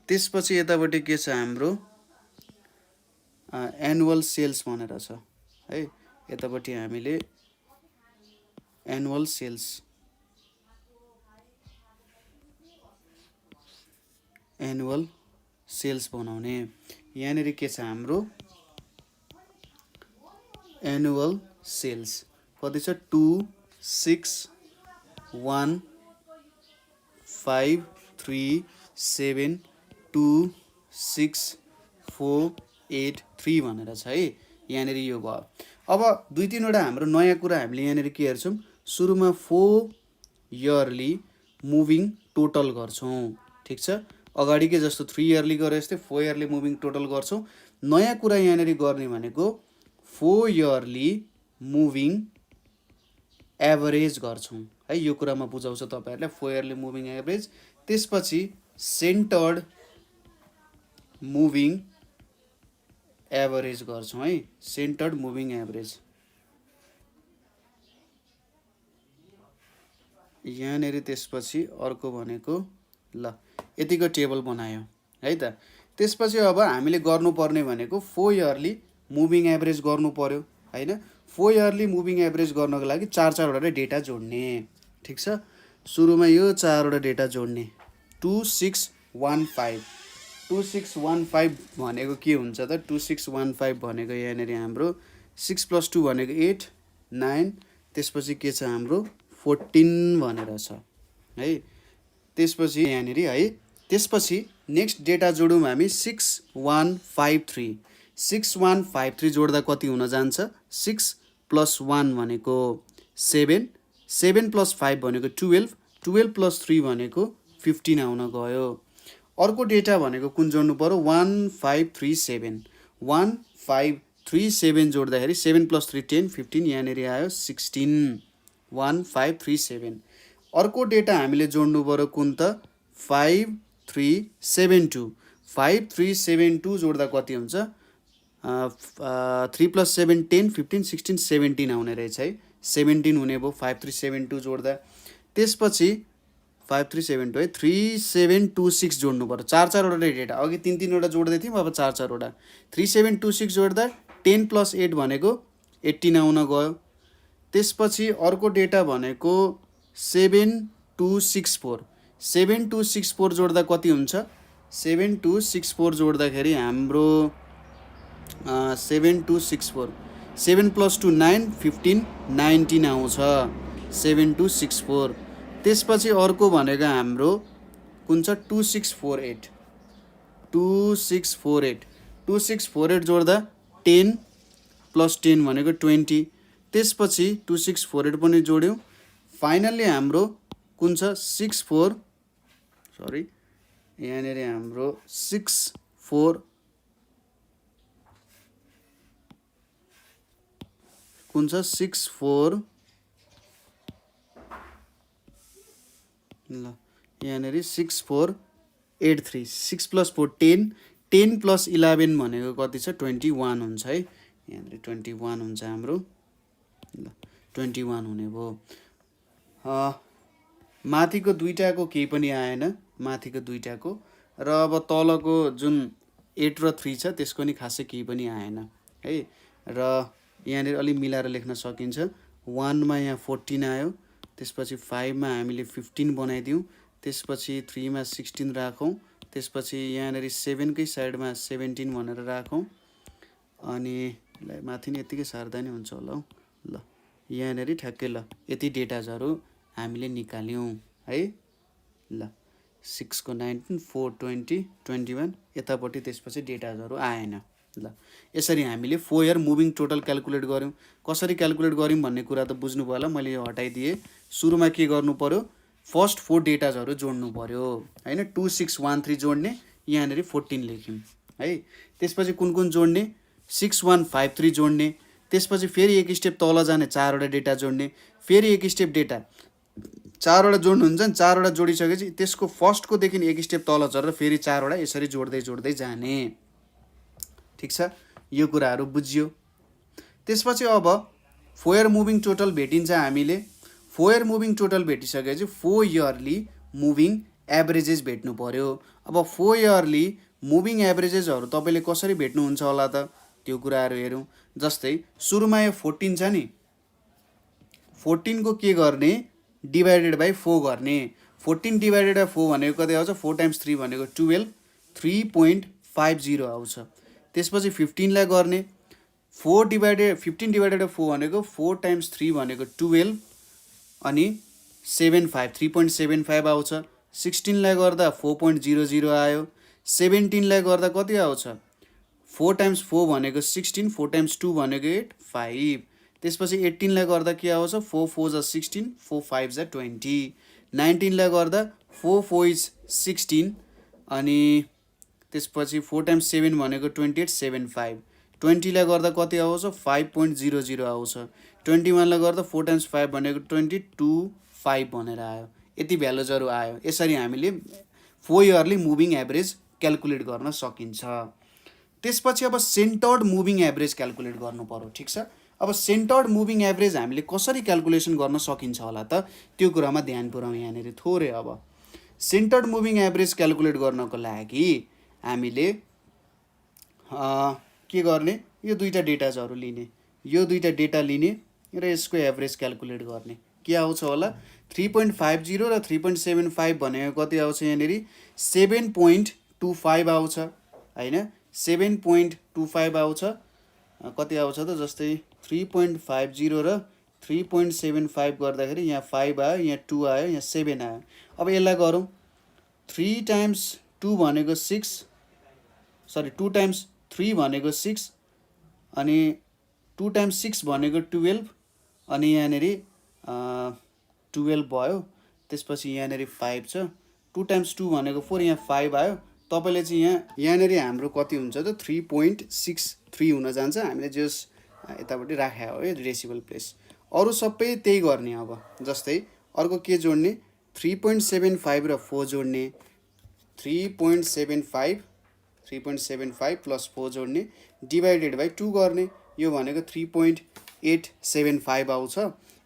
त्यसपछि यतापट्टि के छ हाम्रो एनुअल सेल्स भनेर छ है यतापट्टि हामीले एनुअल सेल्स बनाउने यहाँनिर के छ हाम्रो एनुअल सेल्स कति छ 2 6 1 5 3 7 2 6 4 8 3 भनेर छ है यहाँनिर यो भयो अब दुई तीनवटा हाम्रो नयाँ कुरा हामीले यहाँनिर के हेर्छौँ सुरुमा 4 इयरली मुभिङ टोटल गर्छौँ ठीक छ अगाडिकै जस्तो 3 इयरली गरे जस्तै 4 इयरली मुभिङ टोटल गर्छौँ नयाँ कुरा यहाँनिर गर्ने भनेको 4 इयरली मुभिङ एभरेज गर्छौँ है यो कुरामा बुझाउँछ तपाईहरुले 4 इयरली मुभिङ एभरेज त्यसपछि सेन्टर्ड मुभिङ एभरेज गर्छौँ है सेन्टर्ड मुभिङ एभरेज यहाँनिर त्यसपछि अर्को भनेको ल यतिको टेबल बनायो है त त्यसपछि अब हामीले गर्नुपर्ने भनेको 4 इयरली मुभिङ एभरेज गर्नु पर्यो हैन 4 इयरली मुभिङ एभरेज गर्नको लागि 4 वटा डेटा जोड्ने ठीक छ सुरुमा यो 4 वटा डेटा जोड्ने 2615 2615 भनेको के हुन्छ त 2615 भनेको यहाँनिर हाम्रो 6 + 2 भनेको 8 9 त्यसपछि के छ हाम्रो 14 भनेर छ है त्यसपछि यहाँनिर है त्यसपछि नेक्स्ट डेटा जोडौँ हामी 6153 6153 जोड्दा कति हुन जान्छ 6 + 1 भनेको 7 7 + 5 भनेको 12 12 + 3 भनेको 15 आउन गयो अर्को डेटा भनेको कुन जोड्नु पर्यो 1537 1537 जोड्दाखेरि 7 + 3 10 15 यहाँनिर आयो 16 1537 अर्को डेटा हामीले जोड्नु पर्यो कुन त 5372 5372 जोड्दा कति हुन्छ 3 + 7 10 15 16 17 आउने रहेछ है 17 हुने भयो 5372 जोड्दा त्यसपछि 5372 है 3726 जोड्नु पर्यो 4 वटा डेटा अघि 3 वटा जोड्दै थियौँ अब 4 वटा 3726 जोड्दा 10 + 8 भनेको 18 आउन गयो त्यसपछि अर्को डेटा भनेको 7264 7264 जोड्दा कति हुन्छ 7264 जोड्दाखेरि हाम्रो 7264 7 + 2 9 15 19 आउँछ 7264 त्यसपछि अर्को भनेको हाम्रो कुन छ 2648 2648 2648 जोड्दा 10 + 10 भनेको 20 त्यसपछि 2648 पनि जोड्यौं फाइनली हाम्रो कुन छ 64 सरी यहाँनिर हाम्रो 64 कुन छ 64 ल यहाँनिर 6483 6 + 4 10 10 + 11 भनेको कति छ 21 हुन्छ है यहाँनिर 21 हुन्छ हाम्रो ल 21 हुने भयो माथिको दुईटाको केही पनि आएन माथिको दुईटाको र अब तलको जुन 8 र 3 छ त्यसको नि खासै केही पनि आएन है। र यहाँनिर अलि मिलाएर लेख्न सकिन्छ। 1 मा यहाँ 14 आयो, त्यसपछि 5 मा हामीले 15 बनाइदिउँ, त्यसपछि 3 मा 16 राखौँ, त्यसपछि यहाँनिर 7 कै साइडमा 17 भनेर राखौँ, अनि माथि नि यतिकै सार्दा नि हुन्छ होला हौ। ल यहाँनिर ठ्याक्कै ल यति डेटाजहरू हामीले निकाल्यौँ है। ल 6 को 19, 4 20, 21 यतापट्टि त्यसपछि डेटाजहरू आएन। ल यसरी हामीले 4 इयर मुभिङ टोटल क्यालकुलेट गऱ्यौँ। कसरी क्यालकुलेट गऱ्यौँ भन्ने कुरा त बुझ्नुभयो होला, मैले यो हटाइदिएँ। सुरुमा के गर्नु पर्यो, फर्स्ट 4 डेटाजहरू जोड्नु पर्यो हैन। 2613 जोड्ने, यहाँनिर 14 लेख्यौँ है। त्यसपछि कुन कुन जोड्ने, 6153 जोड्ने, त्यसपछि फेरि एक स्टेप तल जाने, 4वटा डेटा जोड्ने, फेरि एक स्टेप डेटा 4वटा जोड्नुहुन्छ नि, 4वटा जोडिसकेपछि त्यसको फर्स्टको देखि एक स्टेप तल झरेर फेरि 4वटा यसरी जोड्दै जोड्दै जाने। ठिक छ, यो कुराहरू बुझियो। त्यसपछि अब 4 इयर मुभिङ टोटल भेटिन्छ हामीले। 4 इयर मुभिङ टोटल भेटिसकेपछि 4 इयरली मुभिङ एभरेजेस भेट्नु पर्यो। अब 4 इयरली मुभिङ एभरेजेसहरू तपाईँले कसरी भेट्नुहुन्छ होला त, त्यो कुराहरू हेरौँ। जस्तै सुरुमा यो 14 छ नि, 14 को के गर्ने, डिभाइडेड बाई 4 गर्ने। 14 डिभाइडेड बाई 4 भनेको कति आउँछ, 4 टाइम्स 3 भनेको 12, 3.50 आउँछ। त्यसपछि 15 लाई गर्ने, 15 डिभाइडेड बाई 4 भनेको 4 टाइम्स 3 भनेको 12 अनि 75, 3.75 आउँछ। 16 लाई गर्दा 4.00 आयो। 17 लाई गर्दा कति आउँछ, 4 टाइम्स 4 भनेको 16, 4 टाइम्स 2 भनेको 8, 5। त्यसपछि 18 लाई गर्दा के आउँछ, 4 4 जा 16, 4 5 जा 20। 19 लाई गर्दा 4 4 इज 16 अनि त्यसपछि 4 टाइम्स 7 भनेको 28, 7 5। 20 लाई गर्दा कति आउँछ, 5.00 आउँछ। 21 लाई गर्दा 4 टाइम्स 5 भनेको 22, 5 भनेर आयो। यति भ्यालुजहरू आयो। यसरी हामीले 4 इयरली मुभिङ एभरेज क्यालकुलेट गर्न सकिन्छ। त्यसपछि अब सेन्टर्ड मुभिङ एभरेज क्यालकुलेट गर्नु पर्यो। ठिक छ, अब सेन्टर्ड मुभिङ एभरेज हामीले कसरी क्यालकुलेसन गर्न सकिन्छ होला त, त्यो कुरामा ध्यान पुऱ्याउँ यहाँनिर थोरै। अब सेन्टर्ड मुभिङ एभरेज क्यालकुलेट गर्नको लागि हामीले के गर्ने, यो दुईवटा डेटाजहरू लिने, यो दुईवटा डेटा लिने र यसको एभरेज क्यालकुलेट गर्ने। के आउँछ होला, 3.50 र 3.75 भनेको कति आउँछ, यहाँनिर 7.25 आउँछ हैन। 7.25 आउँछ। कति आउँछ त, जस्तै 3.50 र 3.75 गर्दाखेरि यहाँ 5 आयो, यहाँ 2 आयो, यहाँ 7 आयो। अब यसलाई गरौँ, 3 टाइम्स 2 भनेको 6, सरी 2 टाइम्स 3 भनेको 6 अनि 2 टाइम्स 6 भनेको 12 अनि यहाँनिर 12 भयो। त्यसपछि यहाँनिर 5 छ, 2 टाइम्स 2 भनेको 4, यहाँ 5 आयो। तपाईँले चाहिँ यहाँनिर हाम्रो कति हुन्छ त, 3.63 हुन जान्छ। हामीले जस यतापट्टि राखेको हो है डेसिमल प्लेस, अरू सबै त्यही गर्ने। अब जस्तै अर्को के जोड्ने, 3.75 र 4 जोड्ने, 3.75 प्लस 4 जोड्ने, डिभाइडेड बाई 2 गर्ने। यो भनेको 3.875 आउँछ।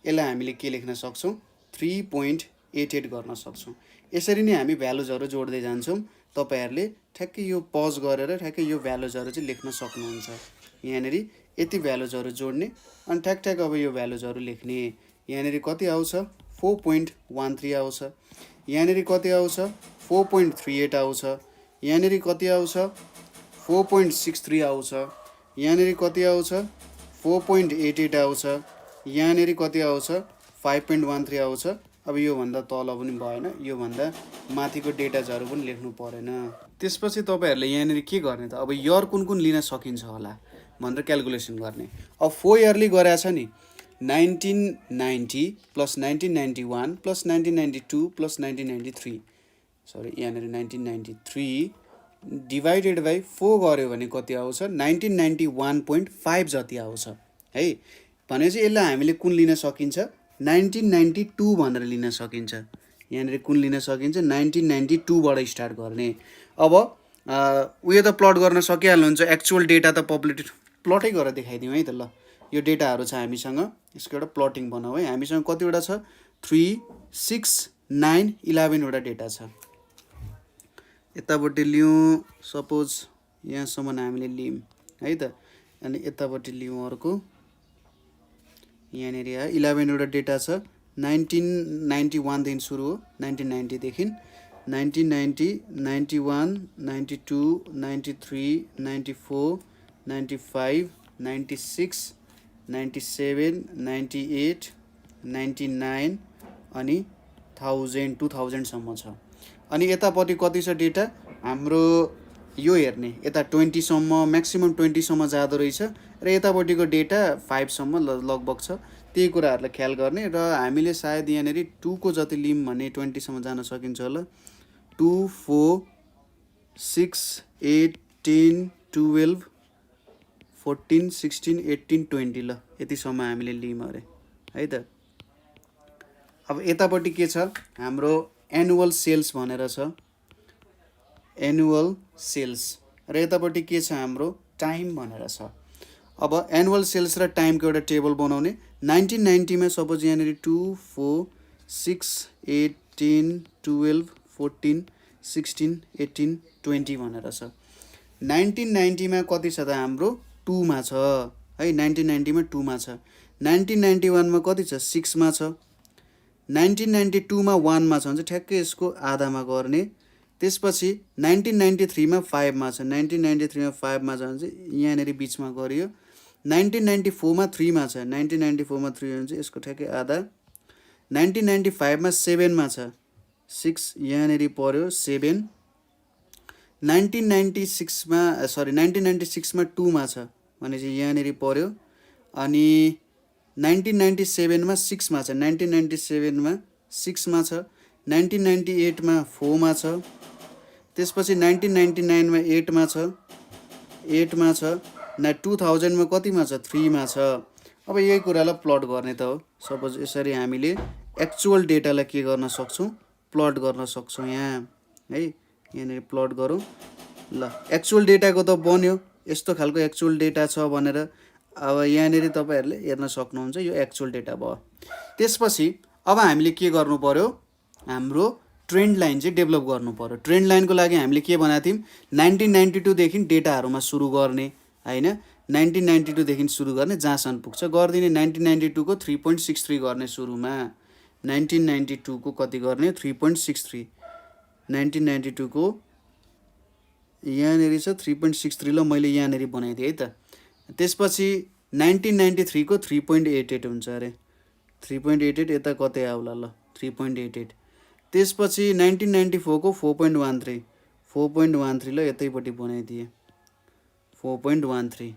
यसलाई हामीले के लेख्न सक्छौँ, 3.88 गर्न सक्छौँ। यसरी नै हामी भ्यालुजहरू जोड्दै जान्छौँ। तपाईँहरूले ठ्याक्कै यो पज गरेर ठ्याक्कै यो भ्यालुजहरू चाहिँ लेख्न सक्नुहुन्छ। यहाँनिर यति भ्यालुजहरू जोड्ने अनि ठ्याक अब यो भ्यालुजहरू लेख्ने। यहाँनिर कति आउँछ, 4.13 आउँछ। यहाँनिर कति आउँछ, 4.38 आउँछ। यहाँनिर कति आउँछ, 4.63 आउँछ। यहाँनिर कति आउँछ, 4.88 आउँछ। यहाँनिर कति आउँछ, 5.13 आउँछ। अब योभन्दा तल पनि भएन, योभन्दा माथिको डेटाजहरू पनि लेख्नु परेन। त्यसपछि तपाईँहरूले यहाँनिर के गर्ने त, अब इयर कुन कुन लिन सकिन्छ होला भनेर क्यालकुलेसन गर्ने। अब 4 इयरली गरेको छ नि, 1990 प्लस 1991 प्लस 1992 प्लस 1993, सरी यहाँनिर 1993 डिभाइडेड बाई 4 गऱ्यो भने कति आउँछ, 1991.5 जति आउँछ है। भनेपछि यसलाई हामीले कुन लिन सकिन्छ, 1992 भनेर लिन सकिन्छ। यहाँनिर कुन लिन सकिन्छ, 1992बाट स्टार्ट गर्ने। अब उयो त प्लट गर्न सकिहाल्नुहुन्छ, एक्चुअल डेटा त प्लटै गरेर देखाइदिउँ है त। ल यो डेटाहरू छ हामीसँग, यसको एउटा प्लटिङ बनाऊ है। हामीसँग कतिवटा छ, 3, 6, 9, 11 वटा डेटा छ। यतापट्टि लियौँ सपोज यहाँसम्म हामीले लियौँ है त अनि यतापट्टि लियौँ अर्को यहाँनिर आयो 11 वटा डेटा छ 1991 देखि सुरु हो 1990 देखि 1990 91 92 93 94 95 96 97 98 99 अनि 1000 2000 सम्म छ अनि यतापट्टि कति छ डेटा हाम्रो यो हेर्ने यता 20 सम्म म्याक्सिमम 20 सम्म जाँदो रहेछ र यतापट्टिको डेटा 5 सम्म लगभग छ त्यही कुराहरूलाई ख्याल गर्ने र हामीले सायद यहाँनिर 2 को जति लियौँ भने 20 सम्म जान सकिन्छ होला 2 4 6 8 10 12 14 16 18 20 ल यतिसम्म हामीले लियौँ अरे है त अब यतापट्टि के छ हाम्रो एनुअल सेल्स भनेर छ एनुअल सेल्स र यतापट्टि के छ हाम्रो टाइम भनेर छ अब एनुअल सेल्स र टाइमको एउटा टेबल बनाउने 1990 मा सपोज यहाँनिर 2 4 6 8 10 12 14 16 18 20 भनेर छ 1990 मा कति छ त हाम्रो 2 मा छ है 1990 मा 2 मा छ 1991 मा कति छ 6 मा छ 1992 मा 1 मा छ भने ठ्याक्कै यसको आधामा गर्ने त्यसपछि 1993 मा 5 मा छ 1993 मा 5 मा छ भने चाहिँ यहाँनिर बिचमा गरियो 1994 मा 3 मा छ 1994 मा 3 भने चाहिँ यसको ठ्याक्कै आधा 1995 मा 7 मा छ 6 यहाँनिर पर्यो 7 1996 मा 1996 मा 2 मा छ भने चाहिँ यहाँनिर पर्यो अनि 1997 मा 6 मा छ 1997 मा 6 मा छ 1998 मा 4 मा छ त्यसपछि 1999 मा 8 मा छ 8 मा छ 2000 मा कतिमा छ 3 मा छ अब यही कुरालाई प्लट गर्ने त हो सपोज यसरी हामीले एक्चुअल डेटालाई के गर्न सक्छौं प्लट गर्न सक्छौं यहाँ है यहाँनिर प्लट गरौँ ल एक्चुअल डेटाको त बन्यो यस्तो खालको एक्चुअल डेटा छ भनेर अब यहाँनिर तपाईहरुले हेर्न सक्नुहुन्छ यो एक्चुअल डेटा भयो त्यसपछि अब हामीले के गर्नु पर्यो हाम्रो ट्रेन्ड लाइन चाहिँ डेभलप गर्नु पर्यो ट्रेन्ड लाइनको लागि हामीले के भनेको थियौं 1992 देखि डेटाहरुमा सुरु गर्ने हैन 1992 देखि सुरु गर्ने जहाँसम्म पुग्छ गर्दिने 1992 को 3.63 गर्ने सुरुमा 1992 को कति गर्ने 3.63 1992 को यहाँनिर छ 3.63 ल मैले यहाँनिर बनाइदिए है त त्यसपछि 1993 को 3.88 हुन्छ अरे 3.88 यता कतै आउला ल 3.88 त्यसपछि 1994 को 4.13 4.13 ल यतैपट्टि बनाइदिए 4.13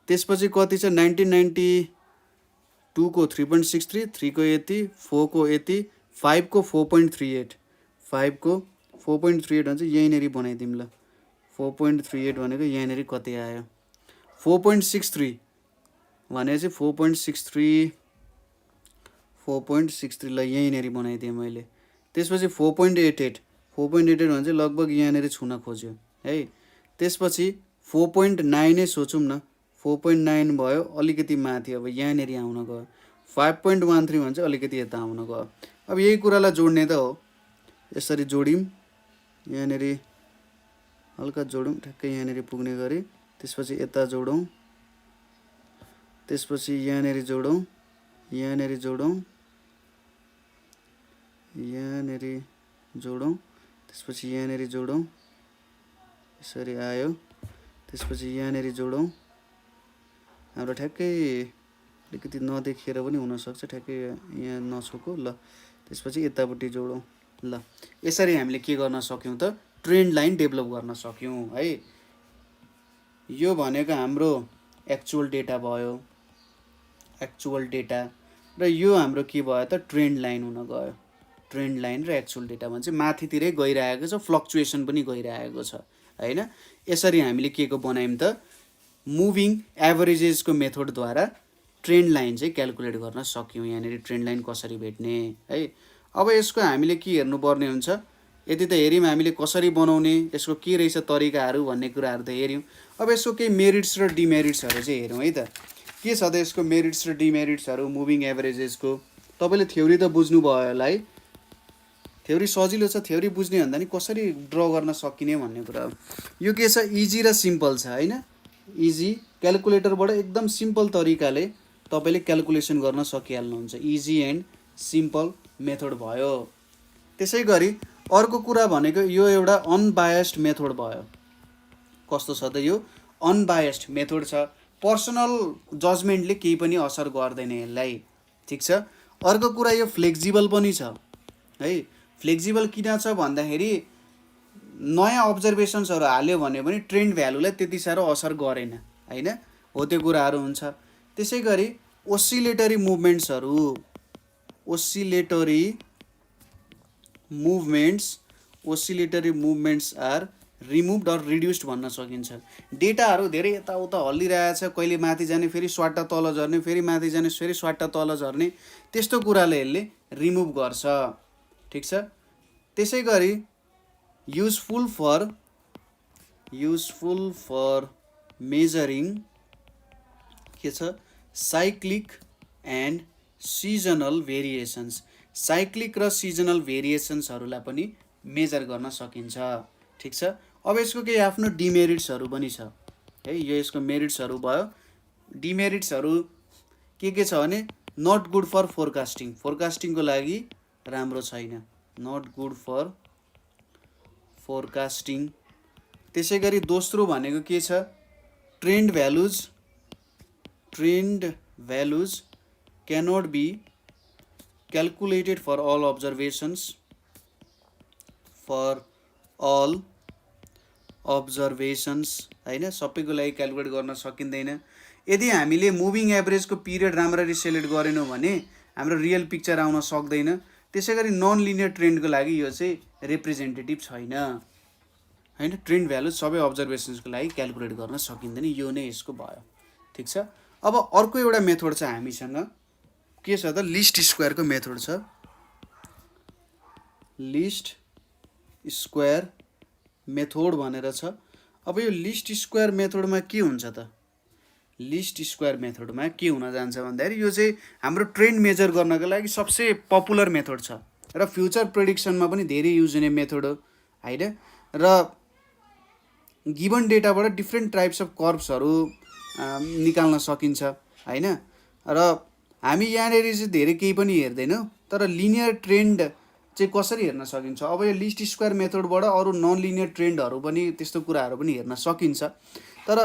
त्यसपछि कति छ 1992 को 3.63 3 को यति 4 को यति 5 को 4.38 5 को 4.38 भन्छ यहीँनेरि बनाइदिम ल 4.38 भनेको यहाँनेरि कति आयो 4.63 भने चाहिँ 4.63 ल यहीँनेरि बनाइदिएँ मैले त्यसपछि 4.88 4.88 भने चाहिँ लगभग यहाँनेरि छुन खोज्यो है त्यसपछि 4.9 नै सोचौं न 4.9 भयो अलिकति माथि अब यहाँनेरि आउन गयो 5.13 भने चाहिँ अलिकति यता आउन गयो अब यही कुरालाई जोड्ने त हो यसरी जोडिम यहाँनेरि हल्का जोडौं ठ्याक्कै यहाँनेरि पुग्ने गरी त्यसपछि यता जोडौं त्यसपछि यहाँनेरि जोडौं यहाँनेरि जोडौं यहाँनेरि जोडौं त्यसपछि यहाँनेरि जोडौं यसरी आयो त्यसपछि यहाँनेरि जोडौं हाम्रो ठ्याक्कै अलिकति नदेखिएर पनि हुन सक्छ ठ्याक्कै यहाँ नछोको ल त्यसपछि यतापट्टि जोडौं ल यसरी हामीले के गर्न सक्यौं त ट्रेन्ड लाइन डेभलप गर्न सक्यौं है यो भनेको हाम्रो एक्चुअल डेटा भयो एक्चुअल डेटा र यो हाम्रो के भयो त ट्रेन्ड लाइन हुन गयो ट्रेन्ड लाइन र एक्चुअल डेटा भन्छ माथितिरै गइरहेको छ फ्लक्चुएसन पनि गइरहेको छ हैन यसरी हामीले के को बनायौं त मुभिङ एभरेजेसको मेथडद्वारा ट्रेन्ड लाइन चाहिँ क्याल्कुलेट गर्न सक्यौं यहाँनेरि ट्रेन्ड लाइन कसरी भेट्ने है अब यसको हामीले के हेर्नु पर्ने हुन्छ यदि त हेर्यौं हामीले कसरी बनाउने यसको के रहेछ तरिकाहरु भन्ने कुराहरु त हेर्यौं अब यसको के मेरिट्स र डिमेरिट्सहरु चाहिँ हेरौं है त के छ त यसको मेरिट्स र डिमेरिट्सहरु मुभिङ एभरेजेसको तपाईले थ्योरी त बुझ्नु भयो होला है थ्योरी सजिलो छ, थ्योरी बुझ्ने भन्दा नि कसरी ड्र गर्न सकिने भन्ने कुरा हो। यो के छ, इजी र सिम्पल छ होइन। इजी, क्यालकुलेटरबाट एकदम सिम्पल तरिकाले तपाईँले क्यालकुलेसन गर्न सकिहाल्नुहुन्छ। इजी एन्ड सिम्पल मेथड भयो। त्यसै गरी अर्को कुरा भनेको यो एउटा अनबायस्ड मेथड भयो। कस्तो छ त यो, अनबायस्ड मेथड छ, पर्सनल जजमेन्टले केही पनि असर गर्दैन यसलाई, ठिक छ। अर्को कुरा यो फ्लेक्जिबल पनि छ है। फ्लेक्जिबल किन छ भन्दाखेरि नयाँ अब्जर्भेसन्सहरू हाल्यो भने पनि ट्रेन्ड भ्यालुलाई त्यति साह्रो असर गरेन होइन, हो त्यो कुराहरू हुन्छ। त्यसै गरी ओसिलेटरी मुभमेन्ट्सहरू, oscillatory movements are removed or reduced भन्न सकिन्छ। डेटाहरू धेरै यताउता हल्लिरहेछ, कहिले माथि जाने फेरि स्वाट्टा तल झर्ने, फेरि माथि जाने फेरि स्वाट्टा तल झर्ने, त्यस्तो कुराले यसले रिमुभ गर्छ, ठिक छ। त्यसै गरी युजफुल फर मेजरिङ के छ, cyclic and seasonal variations, cyclic र सिजनल भेरिएसन्सहरूलाई पनि मेजर गर्न सकिन्छ, ठिक छ। अब यसको केही आफ्नो डिमेरिट्सहरू पनि छ है। यो यसको मेरिट्सहरू भयो। डिमेरिट्सहरू के छ भने नट गुड फर फोरकास्टिङ, फोरकास्टिङको लागि राम्रो छैन, नट गुड फर फोरकास्टिङ। त्यसै गरी दोस्रो भनेको के छ, trend values cannot be calculated for all observations होइन, सबैको लागि क्यालकुलेट गर्न सकिँदैन। यदि हामीले मुभिङ एभरेजको पिरियड राम्ररी सेलेक्ट गरेनौँ भने हाम्रो रियल पिक्चर आउन सक्दैन। त्यसै गरी नन लिनियर ट्रेन्डको लागि यो चाहिँ रिप्रेजेन्टेटिभ छैन होइन। ट्रेन्ड भ्यालु सबै अब्जर्भेसन्सको लागि क्यालकुलेट गर्न सकिँदैन, यो नै यसको भयो, ठिक छ। अब अर्को एउटा मेथड छ हामीसँग, के छ त, लिस्ट स्क्वायरको मेथड छ। लिस्ट स्क्वायर मेथड भनेर छ। अब यो लिस्ट स्क्वायर मेथडमा के हुन्छ त, लिस्ट स्क्वायर मेथडमा के हुन जान्छ भन्दाखेरि यो चाहिँ हाम्रो ट्रेन्ड मेजर गर्नको लागि सबसे पपुलर मेथड छ र फ्युचर प्रेडिक्सनमा पनि धेरै युज हुने मेथड हो होइन। र गिभन डेटाबाट डिफ्रेन्ट टाइप्स अफ कर्भ्सहरू निकाल्न सकिन्छ होइन। र हामी यहाँनिर चाहिँ धेरै केही पनि हेर्दैनौँ, तर लिनियर ट्रेन्ड चाहिँ कसरी हेर्न सकिन्छ। अब यो लिस्ट स्क्वायर मेथडबाट अरू नन लिनियर ट्रेन्डहरू पनि, त्यस्तो कुराहरू पनि हेर्न सकिन्छ। तर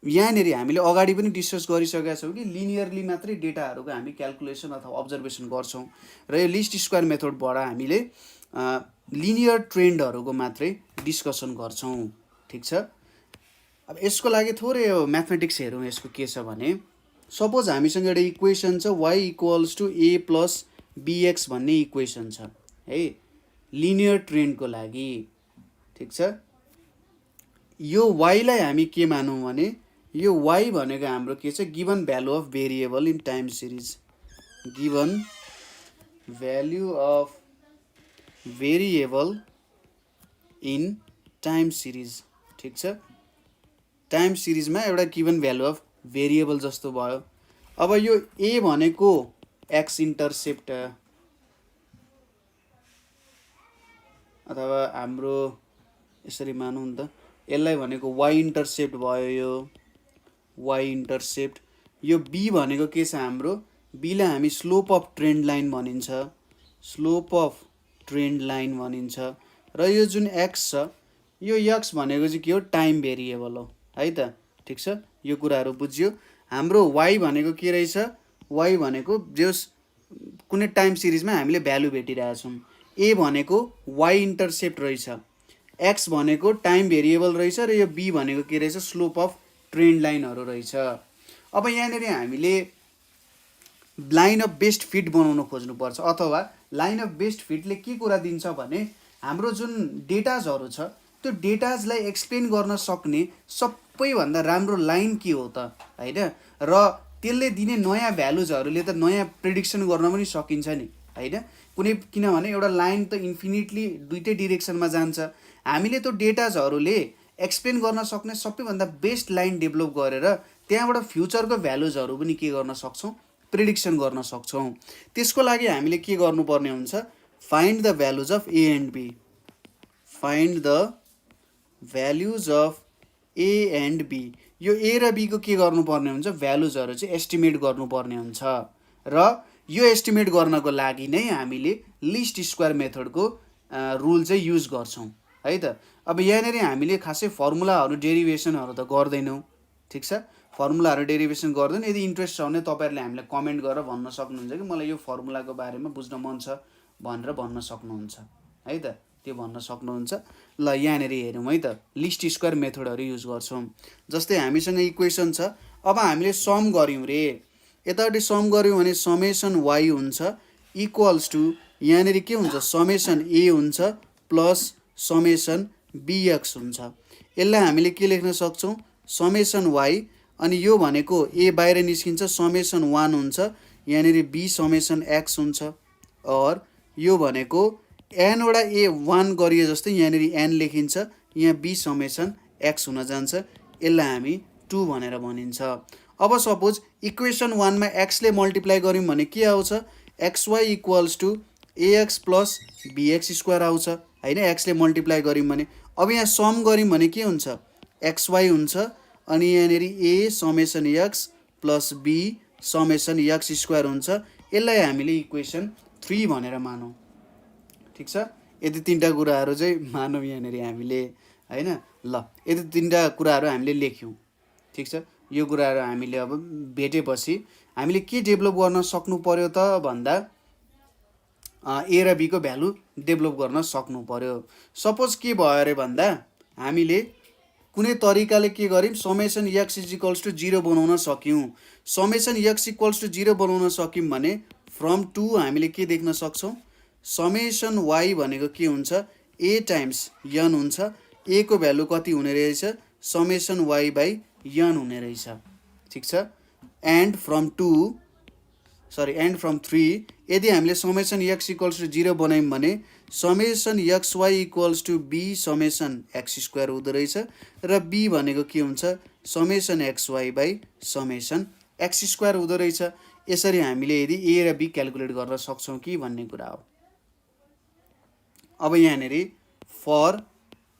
यहाँनिर हामीले अगाडि पनि डिस्कस गरिसकेका छौँ कि लिनियरली मात्रै डेटाहरूको हामी क्यालकुलेसन अथवा अब्जर्भेसन गर्छौँ र यो लिस्ट स्क्वायर मेथडबाट हामीले लिनियर ट्रेन्डहरूको मात्रै डिस्कसन गर्छौँ, ठिक छ। अब यसको लागि थोरै म्याथमेटिक्स हेरौँ। यसको के छ भने, सपोज हामीसँग एउटा इक्वेसन छ y = a + bx भन्ने इक्वेसन छ है, लिनियर ट्रेन्डको लागि, ठिक छ। यो y लाई हामी के मानौँ भने, यो y भनेको हाम्रो के छ, given value of variable in time series, given value of variable in time series, ठिक छ। टाइम सिरिजमा एउटा गिभन भ्यालु अफ भेरिएबल जस्तो भयो। अब यो a भनेको एक्स इन्टरसेप्ट अथवा हाम्रो यसरी मानौँ नि त, यसलाई भनेको वाइ इन्टरसेप्ट भयो, यो वाइ इन्टरसेप्ट। यो b भनेको के छ हाम्रो, बीलाई हामी स्लोप अफ ट्रेन्ड लाइन भनिन्छ, स्लोप अफ ट्रेन्ड लाइन भनिन्छ। र यो जुन x छ, यो x भनेको चाहिँ के हो, टाइम भेरिएबल हो है त, ठिक छ। यो कुराहरू बुझ्यो। हाम्रो y भनेको के रहेछ, y भनेको जस कुनै टाइम सिरिजमा हामीले भ्यालु भेटिरहेछौँ। a भनेको y इन्टरसेप्ट रहेछ, x भनेको टाइम भेरिएबल रहेछ, र यो b भनेको के रहेछ, स्लोप अफ ट्रेन्ड लाइनहरू रहेछ। अब यहाँनिर हामीले लाइन अफ बेस्ट फिट बनाउन खोज्नुपर्छ, अथवा लाइन अफ बेस्ट फिटले के कुरा दिन्छ भने हाम्रो जुन डेटाजहरू छ त्यो डेटाजलाई एक्सप्लेन गर्न सक्ने सबैभन्दा राम्रो लाइन के हो त होइन। र त्यसले दिने नयाँ भ्यालुजहरूले त नयाँ प्रेडिक्सन गर्न पनि सकिन्छ नि होइन। किनभने एउटा लाइन त इन्फिनिटली दुइटै डिरेक्सनमा जान्छ। हामीले त्यो डेटाजहरूले एक्सप्लेन गर्न सक्ने सबैभन्दा बेस्ट लाइन डेभलप गरेर त्यहाँबाट फ्युचरको भ्यालुजहरू पनि के गर्न सक्छौँ, प्रेडिक्सन गर्न सक्छौँ। त्यसको लागि हामीले के गर्नुपर्ने हुन्छ, find the values of A and B, find the values of A and B. यो ए र बीको के गर्नुपर्ने हुन्छ, भ्यालुजहरू चाहिँ एस्टिमेट गर्नुपर्ने हुन्छ र यो एस्टिमेट गर्नको लागि नै हामीले लिस्ट स्क्वायर मेथडको रुल चाहिँ युज गर्छौँ है त। अब यहाँनिर हामीले खासै फर्मुलाहरू डेरिभेसनहरू त गर्दैनौँ, ठिक छ, फर्मुलाहरू डेरिभेसन गर्दैन। यदि इन्ट्रेस्ट छ भने तपाईँहरूले हामीलाई कमेन्ट गरेर भन्न सक्नुहुन्छ कि मलाई यो फर्मुलाको बारेमा बुझ्न मन छ भनेर भन्न सक्नुहुन्छ है त, त्यो भन्न सक्नुहुन्छ। ल यहाँनिर हेरौँ है त, लिस्ट स्क्वायर मेथडहरू युज गर्छौँ। जस्तै हामीसँग इक्वेसन छ, अब हामीले सम गऱ्यौँ रे, यतापट्टि सम गऱ्यौँ भने समेसन वाइ हुन्छ इक्वल्स टु यहाँनिर के हुन्छ, समेसन ए हुन्छ प्लस समेसन बिएक्स हुन्छ। यसलाई हामीले के लेख्न सक्छौँ, समेसन वाइ, अनि यो भनेको ए बाहिर निस्किन्छ, समेसन 1 हुन्छ, यहाँनिर बी समेसन एक्स हुन्छ, और यो भनेको एनवटा ए 1 गरिए जस्तै यहाँनिर एन लेखिन्छ, यहाँ बी समेसन एक्स हुन जान्छ, यसलाई हामी 2 भनेर भनिन्छ। अब सपोज इक्वेसन 1 मा एक्सले मल्टिप्लाई गऱ्यौँ भने के आउँछ, X Y equals to A X plus B X square आउँछ होइन, एक्सले मल्टिप्लाई गऱ्यौँ भने। अब यहाँ सम गऱ्यौँ भने के हुन्छ, एक्सवाई हुन्छ, अनि यहाँनिर A summation X plus B summation X square हुन्छ, यसलाई हामीले इक्वेसन 3 भनेर मानौँ, ठिक छ। यति तीनटा कुराहरू चाहिँ मानौँ यहाँनिर हामीले होइन। ल यति तीनटा कुराहरू हामीले लेख्यौँ, ठिक छ। यो कुराहरू हामीले अब भेटेपछि हामीले के डेभलप गर्न सक्नु पर्यो त भन्दा ए र बीको भ्यालु डेभलप गर्न सक्नु पर्यो। सपोज के भयो अरे भन्दा हामीले कुनै तरिकाले के गर्यौँ, summation X is equals to 0 बनाउन सक्यौँ। समेसन एक्स इक्वल्स टु 0 बनाउन सक्यौँ भने फ्रम 2 हामीले के देख्न सक्छौँ, समेसन वाइ भनेको के हुन्छ, ए टाइम्स यन हुन्छ, ए को भ्यालु कति हुने रहेछ, समेसन वाइ बाई यन हुने रहेछ, ठिक छ। एन्ड फ्रम 3 यदि हामीले समेसन एक्स इक्वल्स टु 0 बनायौँ भने summation X Y equals to B summation X square हुँदो रहेछ, र बी भनेको के हुन्छ, summation X Y by summation X square हुँदो रहेछ। यसरी हामीले यदि ए र बी क्यालकुलेट गर्न सक्छौँ कि भन्ने कुरा हो। अब यहाँनिर फर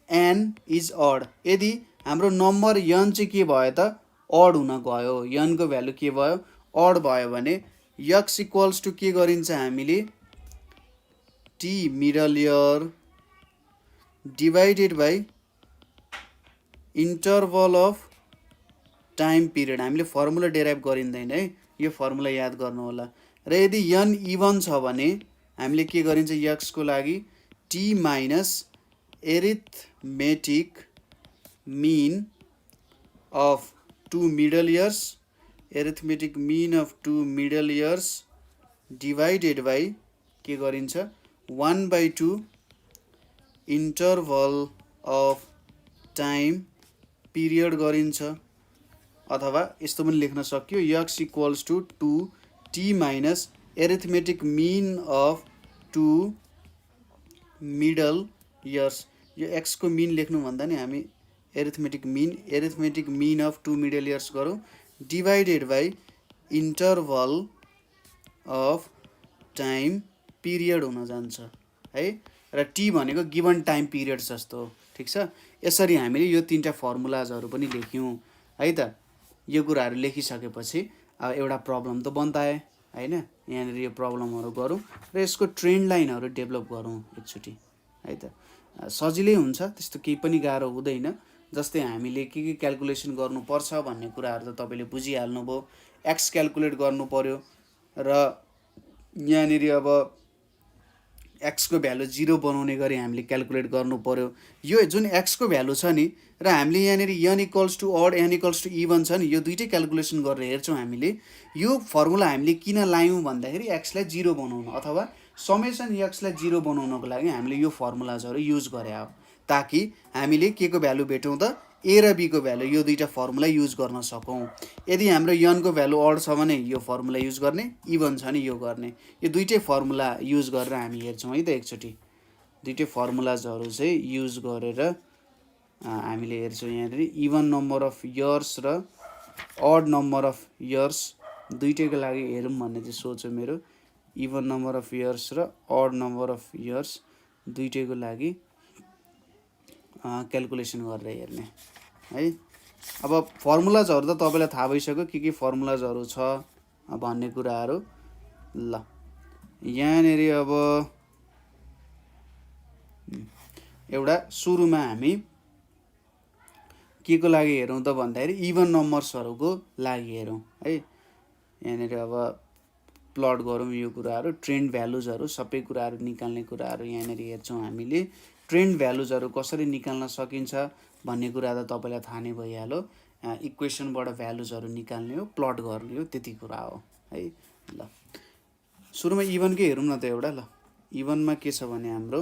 एन इज अड, यदि हाम्रो नम्बर यन चाहिँ के भयो त, अड हुन गयो, यनको भ्यालु के भयो, अड भयो भने एक्स इक्वल्स टु के गरिन्छ हामीले, T middle year divided by interval of time period. हामीले फर्मुला डेराइभ गरिँदैन है, यो फर्मुला याद गर्नु होला। र यदि यन इभन छ भने हामीले के गरिन्छ, एक्सको लागि T minus arithmetic mean of 2 middle years, arithmetic mean of 2 middle years divided by के गरिन्छ, 1/2 इन्टरभल अफ टाइम पिरियड गरिन्छ। अथवा यस्तो पनि लेख्न सक्यो, X equals to 2t minus arithmetic mean of 2 middle years. यो एक्सको मिन लेख्नु भन्दा नि हामी arithmetic mean of 2 middle years गरौँ, divided by interval of time period हुन जान्छ है, र टी भनेको गिभन टाइम पिरियड जस्तो, ठिक छ। यसरी हामीले यो तीनटा फर्मुलाजहरू पनि लेख्यौँ है त। यो कुराहरू लेखिसकेपछि अब एउटा प्रब्लम त बन्ताए होइन, यहाँनिर यो प्रब्लमहरू गरौँ र यसको ट्रेन्ड लाइनहरू डेभलप गरौँ एकचोटि है त। सजिलै हुन्छ, त्यस्तो केही पनि गाह्रो हुँदैन। जस्तै हामीले के क्यालकुलेसन गर्नुपर्छ भन्ने कुराहरू त तपाईँले बुझिहाल्नुभयो। एक्स क्यालकुलेट गर्नु पर्यो र यहाँनिर अब एक्सको भ्यालु 0 बनाउने गरी हामीले क्यालकुलेट गर्नु पर्यो। यो जुन एक्सको भ्यालु छ नि, र हामीले यहाँनिर N equals to odd N equals to even छ नि, यो दुइटै क्यालकुलेसन गरेर हेर्छौँ हामीले। यो फर्मुला हामीले किन लायौँ भन्दाखेरि एक्सलाई 0 बनाउनु अथवा समेसन एक्सलाई 0 बनाउनको लागि हामीले यो फर्मुलाजहरू युज गरे हो, ताकि हामीले के को भ्यालु भेटौँ त, ए र बी को भ्यालु, यो दुईटा फर्मुला युज गर्न सकौँ। यदि हाम्रो यनको भ्यालु अड छ भने यो फर्मुला युज गर्ने, इभन छ भने यो गर्ने। यो दुईटै फर्मुला युज गरेर हामी हेर्छौँ है त एकचोटि। दुईटै फर्मुलाजहरू चाहिँ युज गरेर हामीले हेर्छौँ। यहाँनिर इभन नम्बर अफ इयर्स र अड नम्बर अफ इयर्स दुईटैको लागि हेरौँ भन्ने चाहिँ सोच हो मेरो। इभन नम्बर अफ इयर्स र अड नम्बर अफ इयर्स दुइटैको लागि क्यालकुलेसन गरेर हेर्ने है। अब फर्मुलाजहरू त तपाईँलाई थाहा भइसक्यो के फर्मुलाजहरू छ भन्ने कुराहरू। ल यहाँनिर अब एउटा सुरुमा हामी के को लागि हेरौँ त भन्दाखेरि इभन नम्बर्सहरूको लागि हेरौँ है। यहाँनिर अब प्लट गरौँ यो कुराहरू, ट्रेन्ड भ्यालुजहरू सबै कुराहरू निकाल्ने कुराहरू यहाँनिर हेर्छौँ हामीले। ट्रेन्ड भ्यालुजहरू कसरी निकाल्न सकिन्छ भन्ने कुरा त तपाईँलाई थाहा नै भइहाल्यो। इक्वेसनबाट भ्यालुजहरू निकाल्ने हो, प्लट गर्ने हो, त्यति कुरा हो है। ल सुरुमा इभनकै हेरौँ न त एउटा। ल इभनमा के छ भने हाम्रो